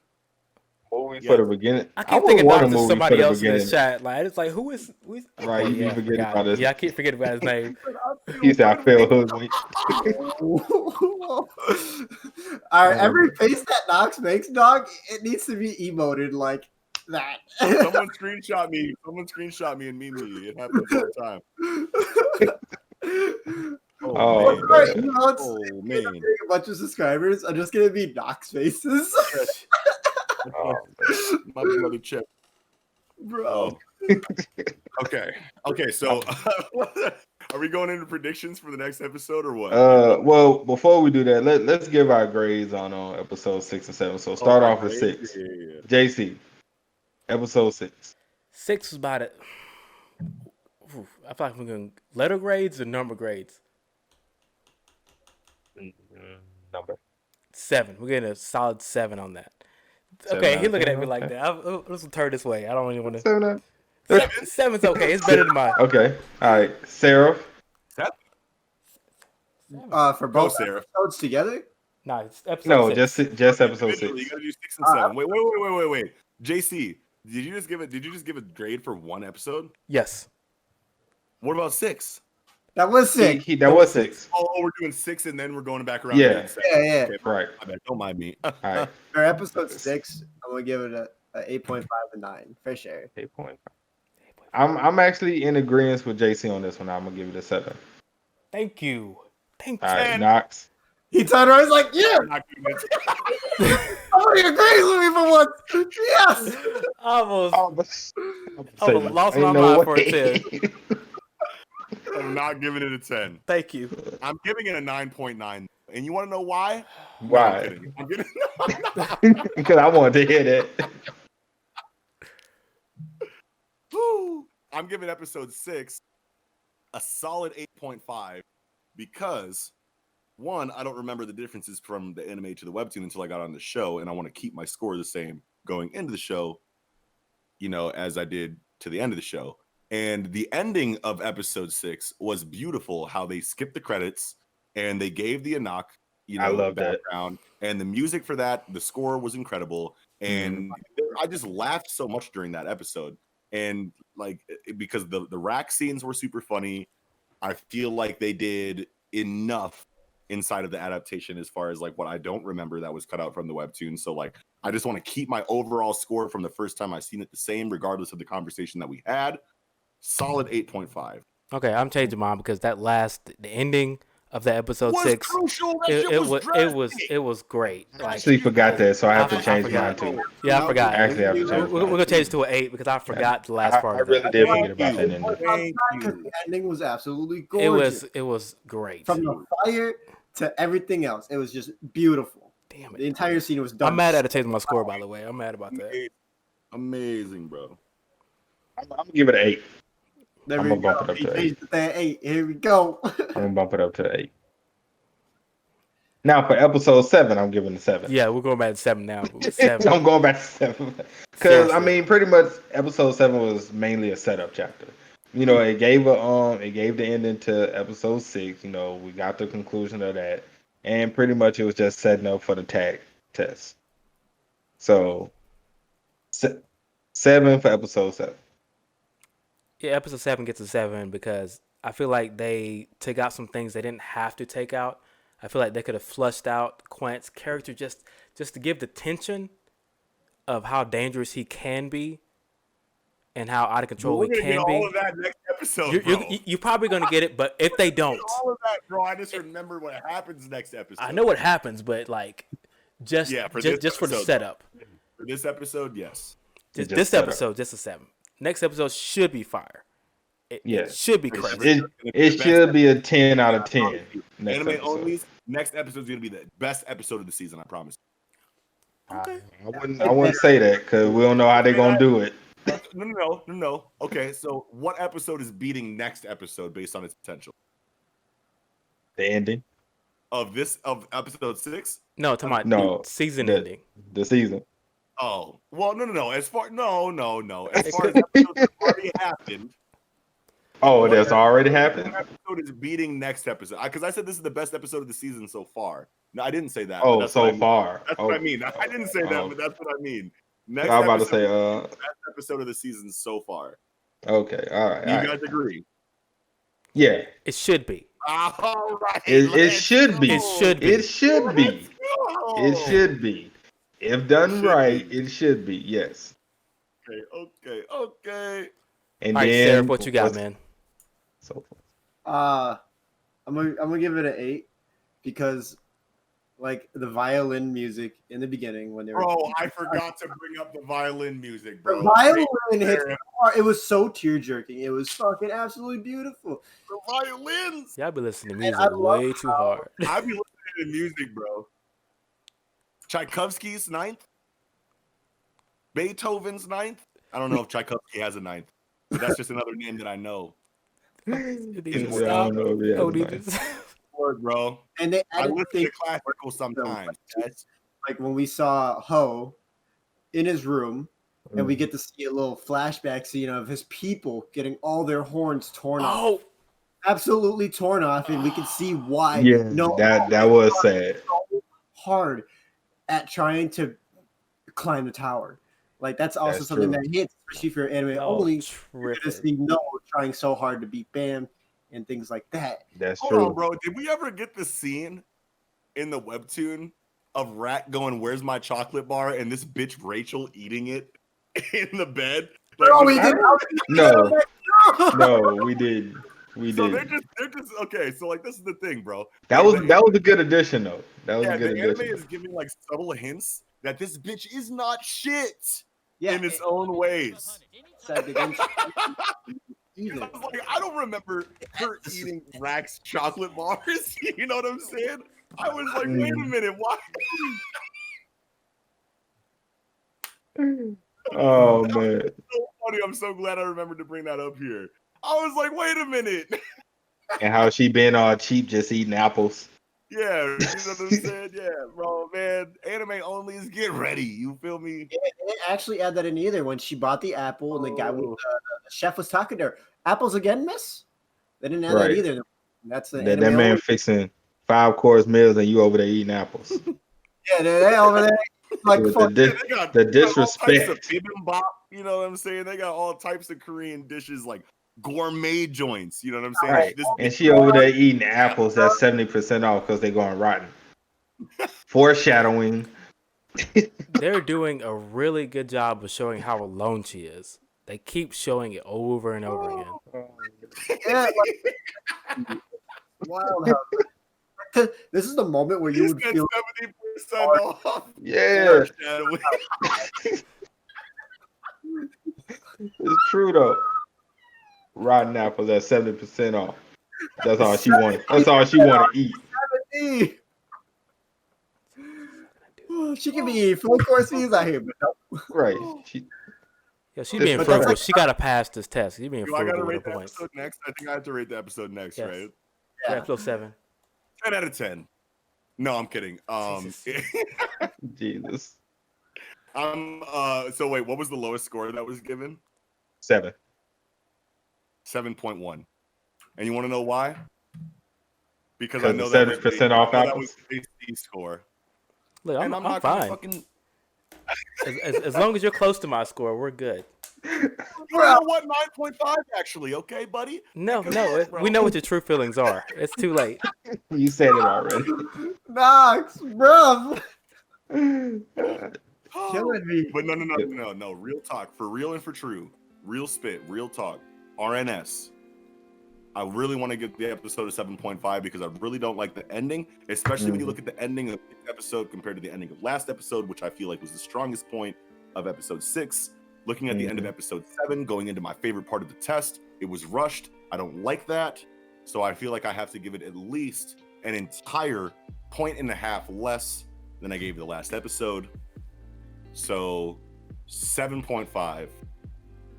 Movie for the beginning. I keep thinking about this somebody else in the chat. Like, it's like, who is? Right, you forget about this. Yeah, I keep forgetting about his name. He said, "I feel hood." All right, every face that Nox makes, dog, it needs to be emoted like that. Someone screenshot me and meme me. It happens all the time. Oh, man. A bunch of subscribers are just gonna be Nox faces. Oh, my brother Chip, bro. Okay. So, are we going into predictions for the next episode or what? Well, before we do that, let's give our grades on episode 6 and 7. So start off with 6. Yeah. JC, episode 6. 6 was about it. I feel like we're going letter grades or number grades. Number 7. We're getting a solid 7 on that. Okay, he looking at me like that. Let's turn this way. I don't even want to. 7. 7's okay. It's better than mine. Okay. All right. Seraph. For both episodes together? No, it's episode 6. just episode 6. You gotta do 6 and 7. Wait. JC, did you just give a grade for one episode? Yes. What about 6? That was 6. That was 6. Oh, we're doing 6 and then we're going back around. Yeah. Yeah. Okay, Right. Don't mind me. All right. For episode 6, I'm gonna give it a 8.5 to 9 for sure. 8.5. I'm actually in agreement with JC on this one. I'm gonna give it a 7. Thank you. All right, Knox. He turned around. He's like, "Yeah." Somebody agrees with me for once. Yes. I almost lost Ain't my no mind for a way. 10. I'm not giving it a 10. Thank you. I'm giving it a 9.9. And you want to know why? Why? No, I'm kidding. Because I wanted to hear that. I'm giving episode 6 a solid 8.5 because, one, I don't remember the differences from the anime to the webtoon until I got on the show, and I want to keep my score the same going into the show, as I did to the end of the show. And the ending of episode 6 was beautiful, how they skipped the credits and they gave the Anak, I love background. And the music for that, the score was incredible. And I just laughed so much during that episode. And because the rack scenes were super funny, I feel like they did enough inside of the adaptation as far as what I don't remember that was cut out from the webtoon. So I just want to keep my overall score from the first time I seen it the same, regardless of the conversation that we had. Solid 8.5. Okay, I'm changing mine because the ending of the episode 6 crucial. It was great. I actually forgot that, so I have to change mine too. Yeah, I forgot. I actually have to change We're gonna change it to an 8 because I forgot the last part. I really did forget about that ending. Because the ending was absolutely gorgeous. It was great. From the fire to everything else, it was just beautiful. Damn it! The entire scene was done. I'm mad at it changing my score, by the way. I'm mad about that. Amazing, bro. I'm gonna give it an 8. There I'm we gonna go. bump it up to 8. 8. Here we go. I'm gonna bump it up to 8. Now for episode 7, I'm giving it 7. Yeah, we're going back to 7 now. 7. I'm going back to 7 because pretty much episode 7 was mainly a setup chapter. It gave the ending to episode 6. We got the conclusion of that, and pretty much it was just setting up for the tag test. So 7 for episode 7. Yeah, episode 7 gets a 7 because I feel like they took out some things they didn't have to take out. I feel like they could have flushed out Quant's character just to give the tension of how dangerous he can be and how out of control he can be. All of that next episode, you're probably going to get it, but if they don't, all of that, bro, I just remember what happens next episode. I know what happens, but just for the setup. For this episode, yes. This episode, just a 7. Next episode should be fire. It should be crazy. It should be a 10 out of 10. Anime only. Next episode is going to be the best episode of the season, I promise. Okay. I wouldn't say that because we don't know how they're going to do it. No. Okay, so what episode is beating next episode based on its potential? The ending of episode 6? No, the season ending. The season. Oh, well, no. no. As far as episodes that already happened. Oh, that's already happened? Episode is beating next episode. Because I said this is the best episode of the season so far. No, I didn't say that. Oh, so far. That's what I mean. I didn't say that, but that's what I mean. Next I was about to say, best episode of the season so far. Okay, all right. You guys agree? Yeah. It should be. All right. It should be. It should be. It should be. It should be. If done right, it should be. Yes. Okay. And all right, then, Seraph, what you got, man? So I'm gonna give it an 8 because the violin music in the beginning when they were. Bro, I forgot to bring up the violin music, bro. The violin hits hard. It was so tear jerking. It was fucking absolutely beautiful. The violins. Yeah, I've been listening to music way too hard. I be listening to music, bro. Tchaikovsky's 9th. Beethoven's 9th. I don't know if Tchaikovsky has a 9th. But that's just another name that I know. Word, bro. And they I listen to classical sometimes. When we saw Ho in his room, and we get to see a little flashback scene of his people getting all their horns torn off. Absolutely torn off, and we can see why. Yeah, that was sad. So hard at trying to climb the tower. That's also something that hits, especially for anime only. You're gonna see Noah trying so hard to beat Bam. and things like that. That's Hold true. on, bro. Did we ever get the scene in the webtoon of Rat going, "Where's my chocolate bar?" and this bitch Rachel eating it in the bed? Like, No, we did. No, we did. So they're just okay. So like, this is the thing, bro. That Like, was a good addition, though. That was a good the addition. anime is giving like subtle hints that this bitch is not shit Yeah, in its own ways. Said they didn't I was like, I don't remember her eating Rax chocolate bars. You know what I'm saying? I was like, wait a minute, why? Oh That man, was so funny. I'm so glad I remembered to bring that up here. I was like, wait a minute. and how she been all cheap, just eating apples. Yeah, you know what I'm saying? Yeah, bro, man. Anime onlys, get ready. You feel me? They didn't actually add that in either. When she bought the apple and the guy with the chef was talking to her, apples again, miss? They didn't add that either. That's the that anime man only. fixing 5-course meals and you over there eating apples. Yeah, they over there like With fuck. the disrespect. All types of bibimbap, you know what I'm saying? They got all types of Korean dishes, like gourmet joints. You know what I'm saying? Right. This And she over there eating apples at 70% off because they're going rotten. Foreshadowing. They're doing a really good job of showing how alone she is. They keep showing it over and over again. Yeah, like, wild how this is the moment where you would feel 70% off. Yeah. Foreshadowing. It's true though. Rotten apples at 70% off. That's all she wanted. That's all she wanted to eat. She can be eating full course meals out here, but no. Right. She being frugal. She got to pass this test. She being Do I frugal gotta with rate her the points. episode next? I think I have to rate the episode next, Yes. right? Yeah, episode 7. 10 out of 10. No, I'm kidding. Jesus. So wait, what was the lowest score that was given? 7. 7.1. And you want to know why? Because I Because know the that 70% off that apples. was the score. Look, I'm not fine. gonna fucking. As long as you're close to my score, we're good. You know what? 9.5 actually. Okay, buddy. No, Bro. we know what your true feelings are. It's too late. You said it already. Knox, bruv. Killing me. But no. Real talk. For real and for true. Real spit. Real talk. RNS. I really want to give the episode a 7.5 because I really don't like the ending, especially when you look at the ending of this episode compared to the ending of last episode, which I feel like was the strongest point of episode 6. Looking at the end of episode 7, going into my favorite part of the test, it was rushed. I don't like that. So I feel like I have to give it at least an entire 1.5 less than I gave the last episode. So 7.5,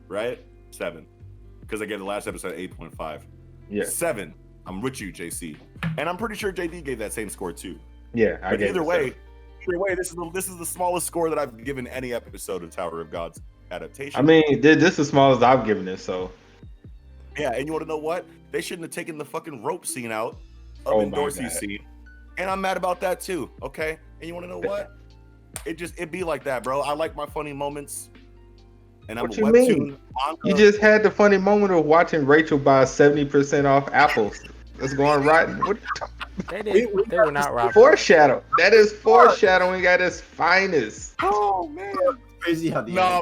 right? 7. Because I gave the last episode 8.5. Yeah. 7. I'm with you, JC. And I'm pretty sure JD gave that same score too. Yeah, I But gave either it way, this is the smallest score that I've given any episode of Tower of God's adaptation. I mean, this is the smallest I've given it, so. Yeah, and you want to know what? They shouldn't have taken the fucking rope scene out of Dorsey's scene. And I'm mad about that too, okay? And you want to know what? It be like that, bro. I like my funny moments. And I'm What a you webtoon mean? manga. You just had the funny moment of watching Rachel buy 70% off apples. That's going rotten. What are you talking? They were not robbing. Foreshadow. That is foreshadowing at its finest. Oh man, Crazy how the bro.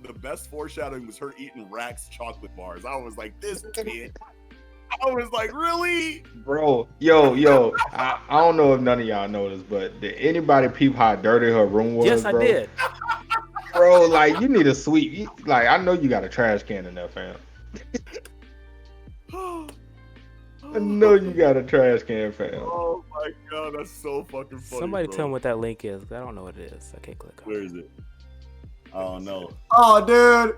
The best foreshadowing was her eating Rax chocolate bars. I was like, this kid. I was like, really? Bro, yo, I don't know if none of y'all know this, but did anybody peep how dirty her room was? Yes, bro? I did. Bro, like, you need a sweep. Like, I know you got a trash can in there, fam. I know you got a trash can, fam. Oh my god, that's so fucking funny. Somebody bro. tell me what that link is. I don't know what it is. I can't click on Where is it? I don't know. Oh, dude.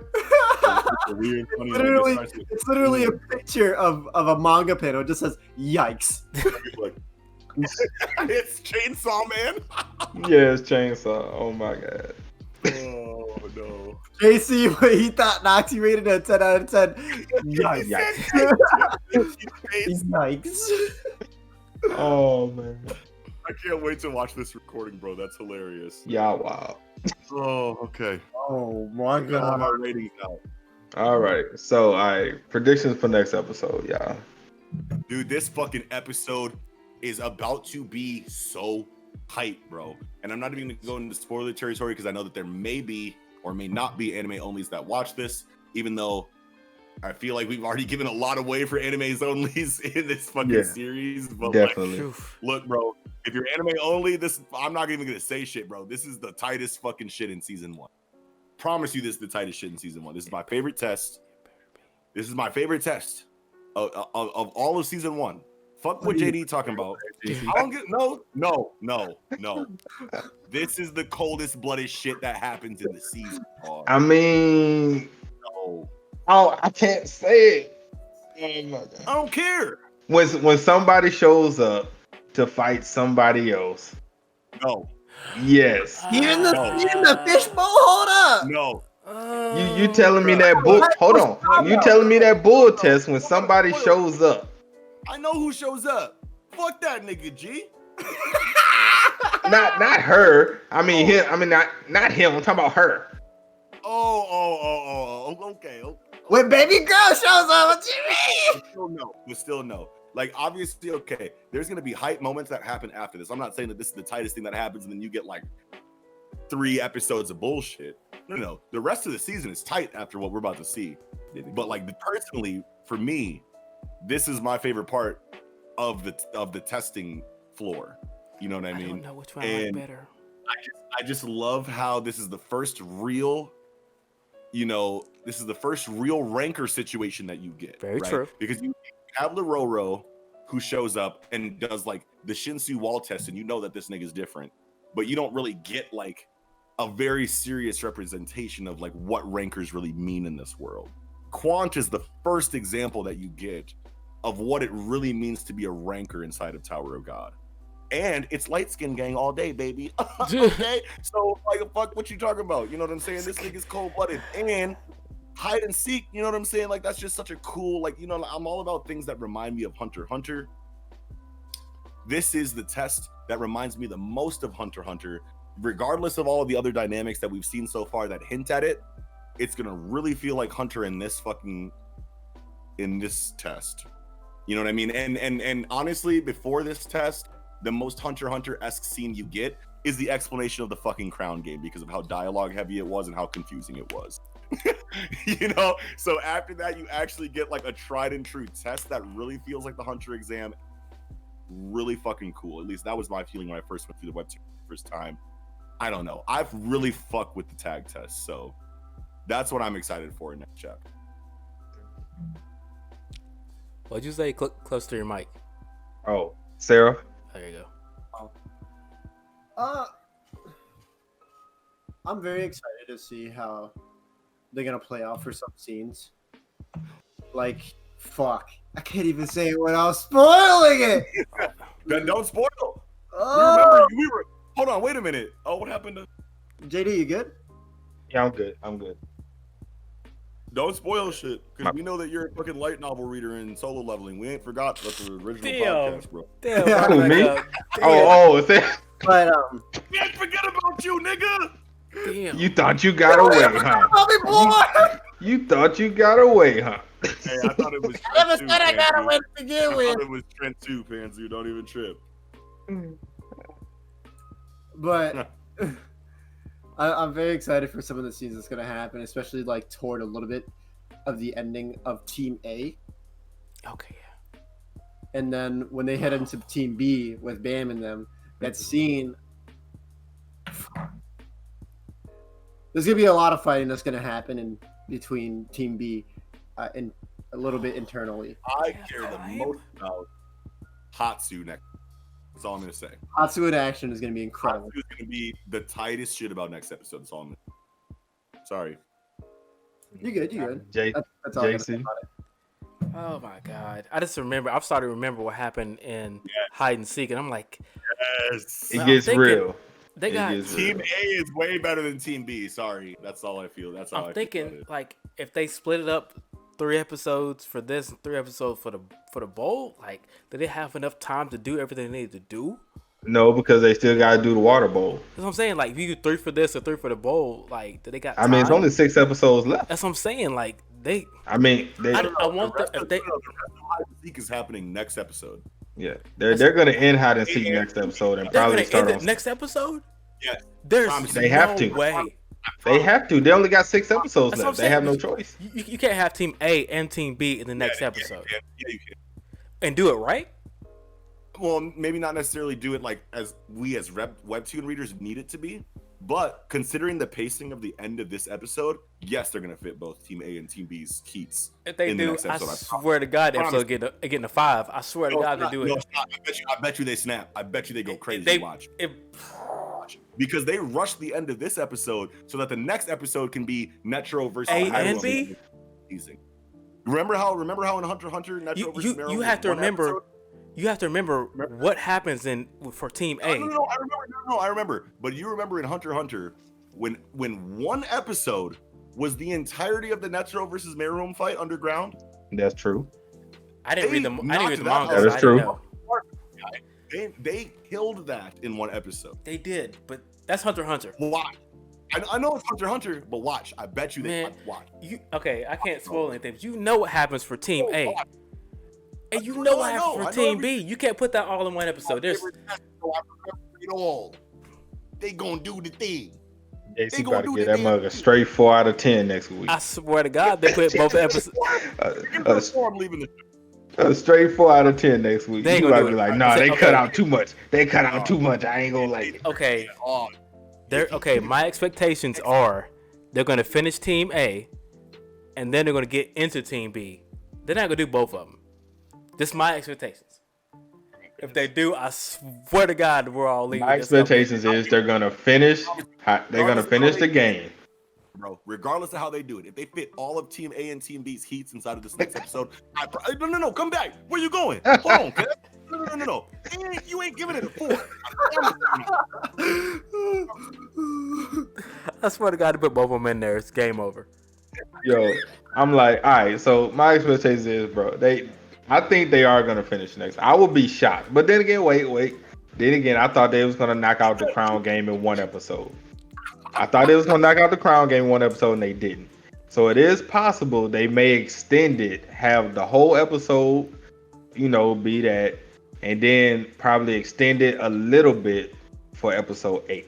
Weird, It's literally a picture of a manga panel. It just says, yikes. It's Chainsaw Man. Yeah, it's Chainsaw. Oh my god. Oh no. JC, he thought Noxy rated it a 10 out of 10. Yikes. Yikes. Oh man. I can't wait to watch this recording, bro. That's hilarious. Y'all wow. Oh, okay. Oh my I got all god. my ratings out. All right. So, predictions for next episode, y'all. Dude, this fucking episode is about to be so hype, bro. And I'm not even gonna go into spoiler territory because I know that there may be or may not be anime onlys that watch this, even though I feel like we've already given a lot away for animes onlys in this fucking series. But definitely. Like, look, bro, if you're anime only, this I'm not even gonna say shit, bro. This is the tightest fucking shit in season 1. Promise you, this is the tightest shit in season 1. This is my favorite test. This is my favorite test of all of season 1. Fuck what JD talking about. I don't get no. This is the coldest blooded shit that happens in the season. Dog. I mean, no. Oh, I can't say it. I don't care. When somebody shows up to fight somebody else. No. Yes. Even the fishbowl. Hold up. No. You telling me that bull? Hold on. You telling me that bull test when somebody shows up? I know who shows up. Fuck that nigga, G. not her. I mean him. I mean not him. I'm talking about her. Oh. Okay. When baby girl shows up, what you mean? We still know. Like, obviously, okay, there's gonna be hype moments that happen after this. I'm not saying that this is the tightest thing that happens, and then you get like 3 episodes of bullshit. No. The rest of the season is tight after what we're about to see. But like, personally, for me, this is my favorite part of the testing floor. You know what I mean? I don't know which one I like better. I just love how this is the first real, this is the first real ranker situation that you get. Very true. Because you have Lororo who shows up and does like the Shinsu wall test, and you know that this nigga's different, but you don't really get like a very serious representation of like what rankers really mean in this world. Quant is the first example that you get of what it really means to be a ranker inside of Tower of God. And it's light skin gang all day, baby. Okay, so like, fuck what you talking about? You know what I'm saying? This nigga's cold blooded and hide and seek. You know what I'm saying? Like, that's just such a cool, like, I'm all about things that remind me of Hunter x Hunter. This is the test that reminds me the most of Hunter x Hunter, regardless of all of the other dynamics that we've seen so far that hint at it. It's gonna really feel like Hunter in this test. You know what I mean? And honestly, before this test, the most Hunter x Hunter-esque scene you get is the explanation of the fucking crown game because of how dialogue heavy it was and how confusing it was. So after that, you actually get like a tried and true test that really feels like the Hunter exam. Really fucking cool. At least that was my feeling when I first went through the Webtoon the first time. I don't know. I've really fucked with the tag test, so that's what I'm excited for in next chapter. What'd you say? Close to your mic. Oh, Sarah. There you go. I'm very excited to see how they're gonna play out for some scenes. Like, fuck, I can't even say it without spoiling it. Then don't spoil. Oh. We were. Hold on, wait a minute. Oh, what happened to JD? You good? Yeah, I'm good. Don't spoil shit, because we know that you're a fucking light novel reader in Solo Leveling. We ain't forgot about the original podcast, bro. Who, me? Oh, but we ain't forget about you, nigga. Damn. You thought you got away, huh? You thought you got away, huh? Hey, I thought it was Trent. I never said I got away to begin with. I thought it was Trent too, Panzu. Don't even trip. But I'm very excited for some of the scenes that's going to happen, especially like toward a little bit of the ending of Team A. Okay, yeah. And then when they head into Team B with Bam and them, that scene. There's going to be a lot of fighting that's going to happen in between Team B and a little bit internally. I care the most about Hatsu next. That's all I'm going to say. Hatsu in action is going to be incredible. Hatsu is going to be the tightest shit about next episode. That's all I'm going to say. Sorry. You're good. That's all JC. I'm about it. Oh my god! I just remember. I'm starting to remember what happened in hide and seek, and I'm like, yes, it gets real. They got Team A is way better than Team B. Sorry, that's all I feel. That's all I'm thinking. Like, if they split it up, 3 episodes for this, and 3 episodes for the bowl, like, did they have enough time to do everything they needed to do? No, because they still gotta do the water bowl. That's what I'm saying. Like, if you do 3 for this or 3 for the bowl, like, did they got time? I mean, it's only 6 episodes left. That's what I'm saying. Like, I want if they. Hide and seek is happening next episode. Yeah, they're gonna end hide and seek next episode and probably start on next episode. Yeah, they have to. Way. They have to. They only got 6 episodes left. They have no choice. You can't have Team A and Team B in the next episode. Yeah, you can. And do it right. Well, maybe not necessarily do it like as Webtoon readers need it to be, but considering the pacing of the end of this episode, yes, they're gonna fit both Team A and Team B's heats. If they do, I swear to God, the episode getting a 5. I swear to God, they do it. I bet you they snap. I bet you they go crazy. Watch. Because they rushed the end of this episode so that the next episode can be Netro versus A and B. Remember how in Hunter x Hunter Netro versus Meryl you have to remember. Episode? You have to remember what happens for Team A. No, I remember. But you remember in Hunter x Hunter when one episode was the entirety of the Netro versus Meruem fight underground? That's true. I didn't read the manga. That is true. They killed that in one episode. They did, but that's Hunter x Hunter. Why? I know it's Hunter x Hunter, but watch. I bet you they watch. Okay, I can't spoil anything, but you know what happens for Team A. And you know what happens for Team B. You can't put that all in one episode. There's they gonna do the thing. JC about to get that mug a straight 4 out of 10 next week. I swear to God, they put both episodes. I'm leaving the a straight 4 out of 10 next week. They you gotta be like, nah, they cut out too much. They cut out too much. I ain't gonna like it. Okay. My expectations are they're gonna finish Team A, and then they're gonna get into Team B. They're not gonna do both of them. This is my expectations. If they do, I swear to God, we're all leaving. My expectations is they're gonna finish. They're gonna finish the game, bro. Regardless of how they do it, if they fit all of Team A and Team B's heats inside of this next episode, no, come back. Where you going? Hold on, kid. No. You ain't giving it a 4. I swear to God, to put both of them in there, it's game over. Yo, I'm like, all right. So my expectations is, bro, I think they are gonna finish next. I will be shocked, but then again, wait. Then again, I thought they was gonna knock out the Crown game in one episode. I thought they was gonna knock out the Crown game in one episode, and they didn't. So it is possible they may extend it, have the whole episode, be that, and then probably extend it a little bit for episode 8.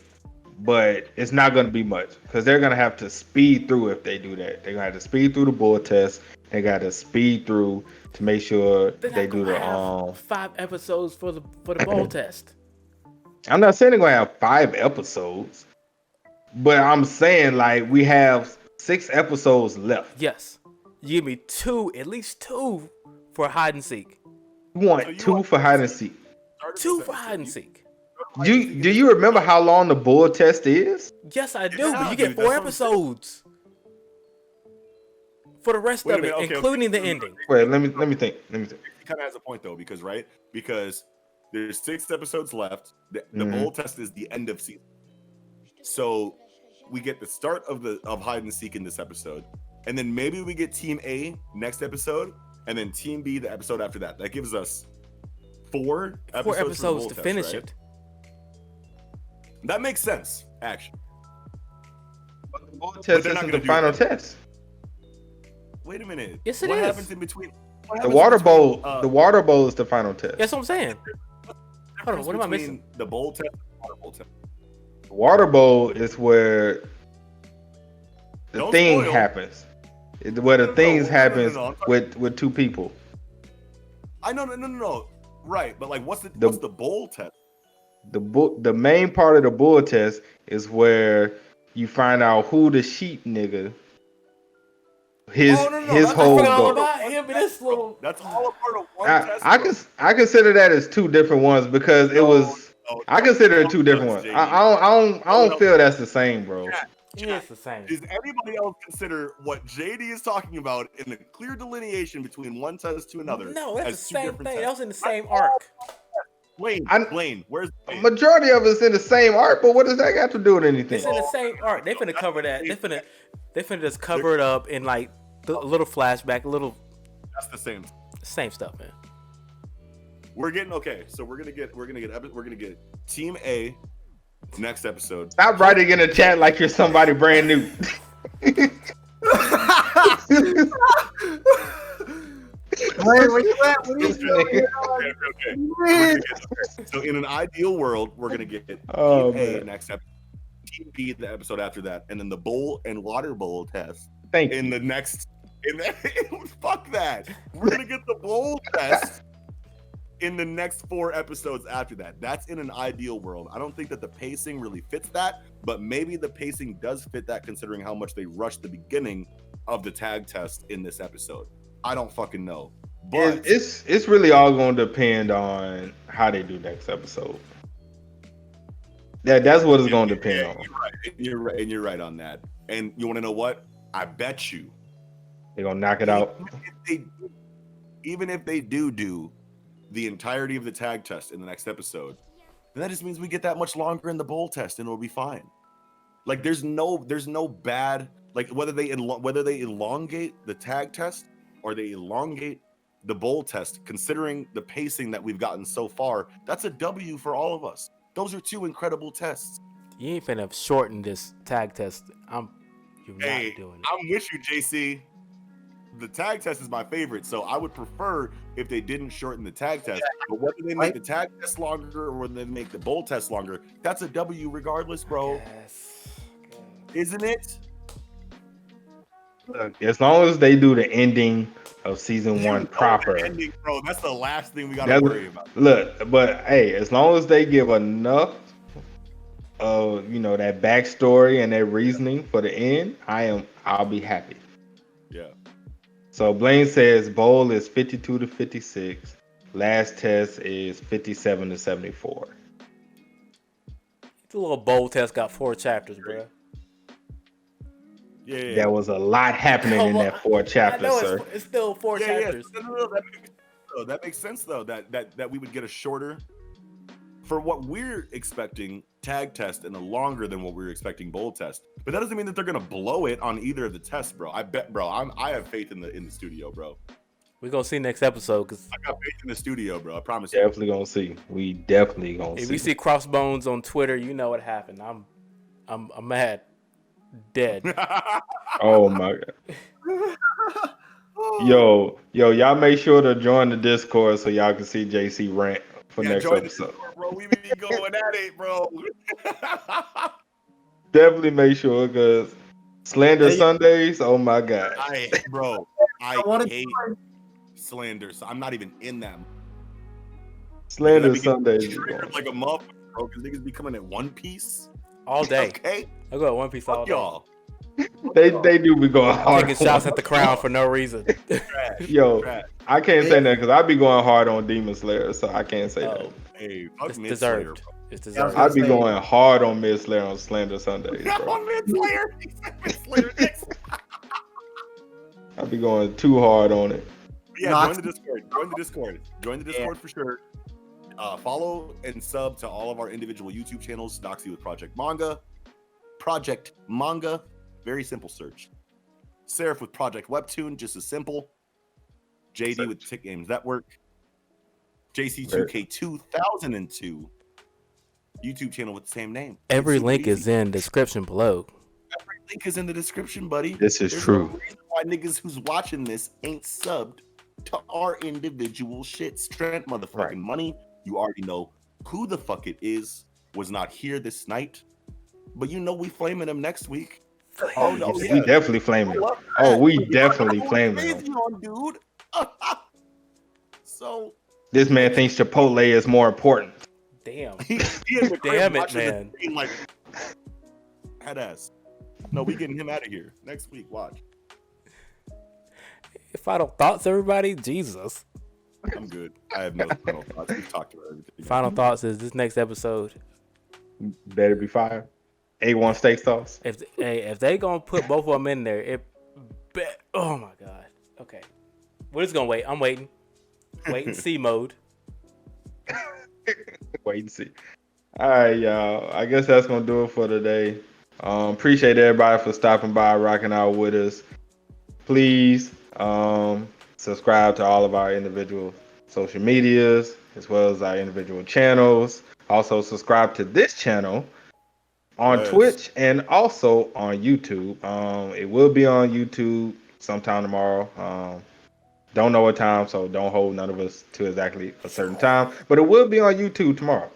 But it's not gonna be much because they're gonna have to speed through if they do that. They're gonna have to speed through the bull test. They got to speed through to make sure they do the 5 episodes for the bowl test. I'm not saying they're gonna have 5 episodes, but I'm saying like we have 6 episodes left. Yes, you give me 2, at least 2 for hide and seek. You want 2 for hide and seek? 2 for hide and seek. Do you remember how long the bull test is? Yes, I do. But you get 4 episodes. For the rest of it, including the ending. Wait, let me think. It kind of has a point though, because there's 6 episodes left. The bowl test is the end of season, so we get the start of hide and seek in this episode, and then maybe we get Team A next episode, and then Team B the episode after that. That gives us 4 episodes to finish it. That makes sense, actually. But the bowl test isn't the final test. Wait a minute. Yes, it what is. Happens in between? The water bowl. The water bowl is the final test. That's what I'm saying. Hold on, what am I missing? The bowl test and the water bowl test. The water bowl is where the thing happens. Where the things happens with 2 people. I know, no. Right, but like, what's the bowl test? The main part of the bull test is where you find out who the sheep nigga. His whole goal. That's all a part of one test. I consider that as 2 different ones because it was. I consider it 2 different ones. I don't feel that's the same, bro. It's the same. Does anybody else consider what JD is talking about in the clear delineation between one test to another? No, that's the same thing. That was in the same arc. Blaine, where's Blaine? Majority of it's in the same arc, but what does that got to do with anything? It's in the same arc. They finna cover that. They finna just cover it up in like a little flashback, a little. That's the same stuff, man. We're getting okay. So we're gonna get Team A next episode. Stop writing in the chat like you're somebody brand new. where you at? What are you doing? Okay. So in an ideal world, we're gonna get Team A next episode, Team B the episode after that, and then the bowl and water bowl test. The next. Fuck that. We're gonna get the bowl test in the next 4 episodes after that. That's in an ideal world. I don't think that the pacing really fits that, but maybe the pacing does fit that considering how much they rushed the beginning of the tag test in this episode. I don't fucking know. But it's really all going to depend on how they do next episode. That's what it's going to depend on. You're right on that. And you want to know what? I bet you they're gonna knock it out. Even if they do the entirety of the tag test in the next episode, then that just means we get that much longer in the bowl test, and it'll be fine. Like there's no bad, like whether they elongate the tag test or they elongate the bowl test, considering the pacing that we've gotten so far, that's a W for all of us. Those are 2 incredible tests. You ain't finna shorten this tag test. You're not doing it. I'm with you, JC. The tag test is my favorite, so I would prefer if they didn't shorten the tag test. But whether they make the tag test longer or whether they make the bowl test longer, that's a W regardless, bro. Yes. Isn't it? Look, as long as they do the ending of season 1 proper, ending, bro. That's the last thing we gotta worry about. Look, but hey, as long as they give enough of that backstory and that reasoning for the end, I'll be happy. Yeah. So Blaine says bowl is 52 to 56. Last test is 57 to 74. The little bowl test got 4 chapters, bro. Yeah. There was a lot happening in that 4 chapters, sir. It's still 4 chapters. No, that makes sense though. That we would get a shorter, for what we're expecting, tag test and a longer than what we were expecting bowl test. But that doesn't mean that they're gonna blow it on either of the tests, bro. I bet, bro. I have faith in the studio, bro. We're gonna see next episode because I got faith in the studio, bro. I promise you. Definitely gonna see. We definitely gonna see. If we see Crossbones on Twitter, you know what happened. I'm mad. Dead. Oh my god. Yo, y'all make sure to join the Discord so y'all can see JC rant for next episode. Discord, bro. We be going at it, bro. Definitely make sure, because Slander Sundays, oh my god. I hate Slander. So I'm not even in that. Slander Sundays. Like a motherfucker, bro, because niggas be coming in One Piece all day. Okay. I go at One Piece all day. Y'all. They do be going hard. Taking shots at the crown for no reason. Yo, I can't say that because I be going hard on Demon Slayer, so I can't say that. Hey, fuck it's Mid deserved. Slayer, it's deserved. I be going hard on Mid Slayer on Slander Sundays, bro. On Mid Slayer. I be going too hard on it. Yeah, join the Discord. Join the Discord for sure. Follow and sub to all of our individual YouTube channels. Doxy with Project Manga. Very simple search. Seraph with Project Webtoon, just as simple. JD with TiC GamesNetwork. JC2K 2002. YouTube channel with the same name. Every link is in description below. Every link is in the description, buddy. This is true. No reason why niggas who's watching this ain't subbed to our individual shits. Trent motherfucking Money. You already know who the fuck it is. Was not here this night, but we flaming him next week. Oh no, we definitely flaming him. Oh, we definitely flaming him, dude. So this man thinks Chipotle is more important. Damn. Damn it, man. Like, head ass. No, we getting him out of here next week. Watch. Final thoughts, everybody. Jesus. I'm good. I have no final thoughts. We've talked about everything. Final thoughts is this next episode better be fire. A1 steak sauce. If they gonna put both of them in there, oh my god. Okay, we're just gonna wait. I'm waiting. Wait and see mode. Wait and see. All right, y'all. I guess that's gonna do it for today. Appreciate everybody for stopping by, rocking out with us. Please subscribe to all of our individual social medias as well as our individual channels. Also subscribe to this channel on Twitch and also on YouTube. It will be on YouTube sometime tomorrow. Don't know what time, so don't hold none of us to exactly a certain time. But it will be on YouTube tomorrow.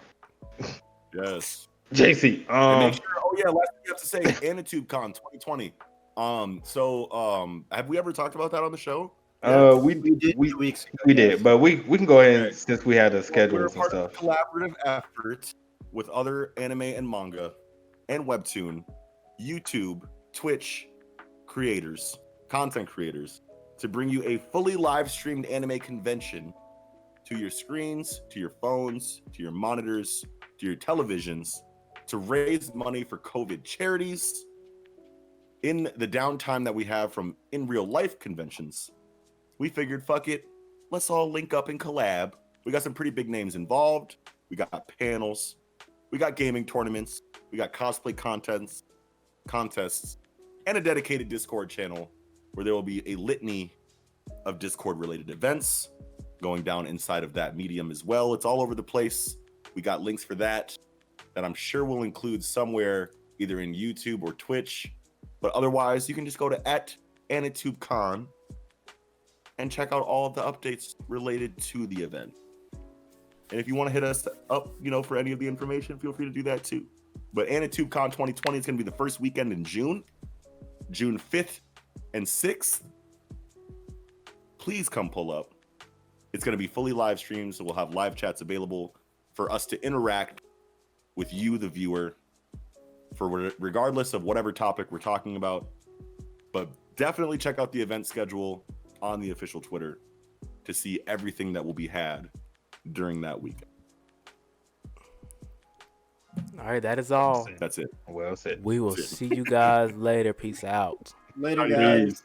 Yes. JC. And make sure. Oh yeah, last thing you have to say, AnitubeCon 2020. Have we ever talked about that on the show? We did 2 weeks ago. We did, but we can go ahead and, since we had the schedules and stuff. We're a part of a collaborative effort with other anime and manga and Webtoon, YouTube, Twitch creators, content creators, to bring you a fully live streamed anime convention to your screens, to your phones, to your monitors, to your televisions, to raise money for COVID charities. In the downtime that we have from in real life conventions, we figured, fuck it, let's all link up and collab. We got some pretty big names involved. We got panels, we got gaming tournaments, we got cosplay contests, and a dedicated Discord channel where there will be a litany of Discord related events going down inside of that medium as well. It's all over the place. We got links for that I'm sure we'll include somewhere either in YouTube or Twitch, but otherwise you can just go to @AnitubeCon and check out all of the updates related to the event. And if you want to hit us up, for any of the information, feel free to do that too. But AnitubeCon 2020 is going to be the first weekend in June 5th and 6th. Please come pull up. It's going to be fully live streamed, so we'll have live chats available for us to interact with you, the viewer, regardless of whatever topic we're talking about. But definitely check out the event schedule on the official Twitter to see everything that will be had during that weekend. All right, that is all. That's it. Well said. We will see you guys later. Peace out. Later, guys.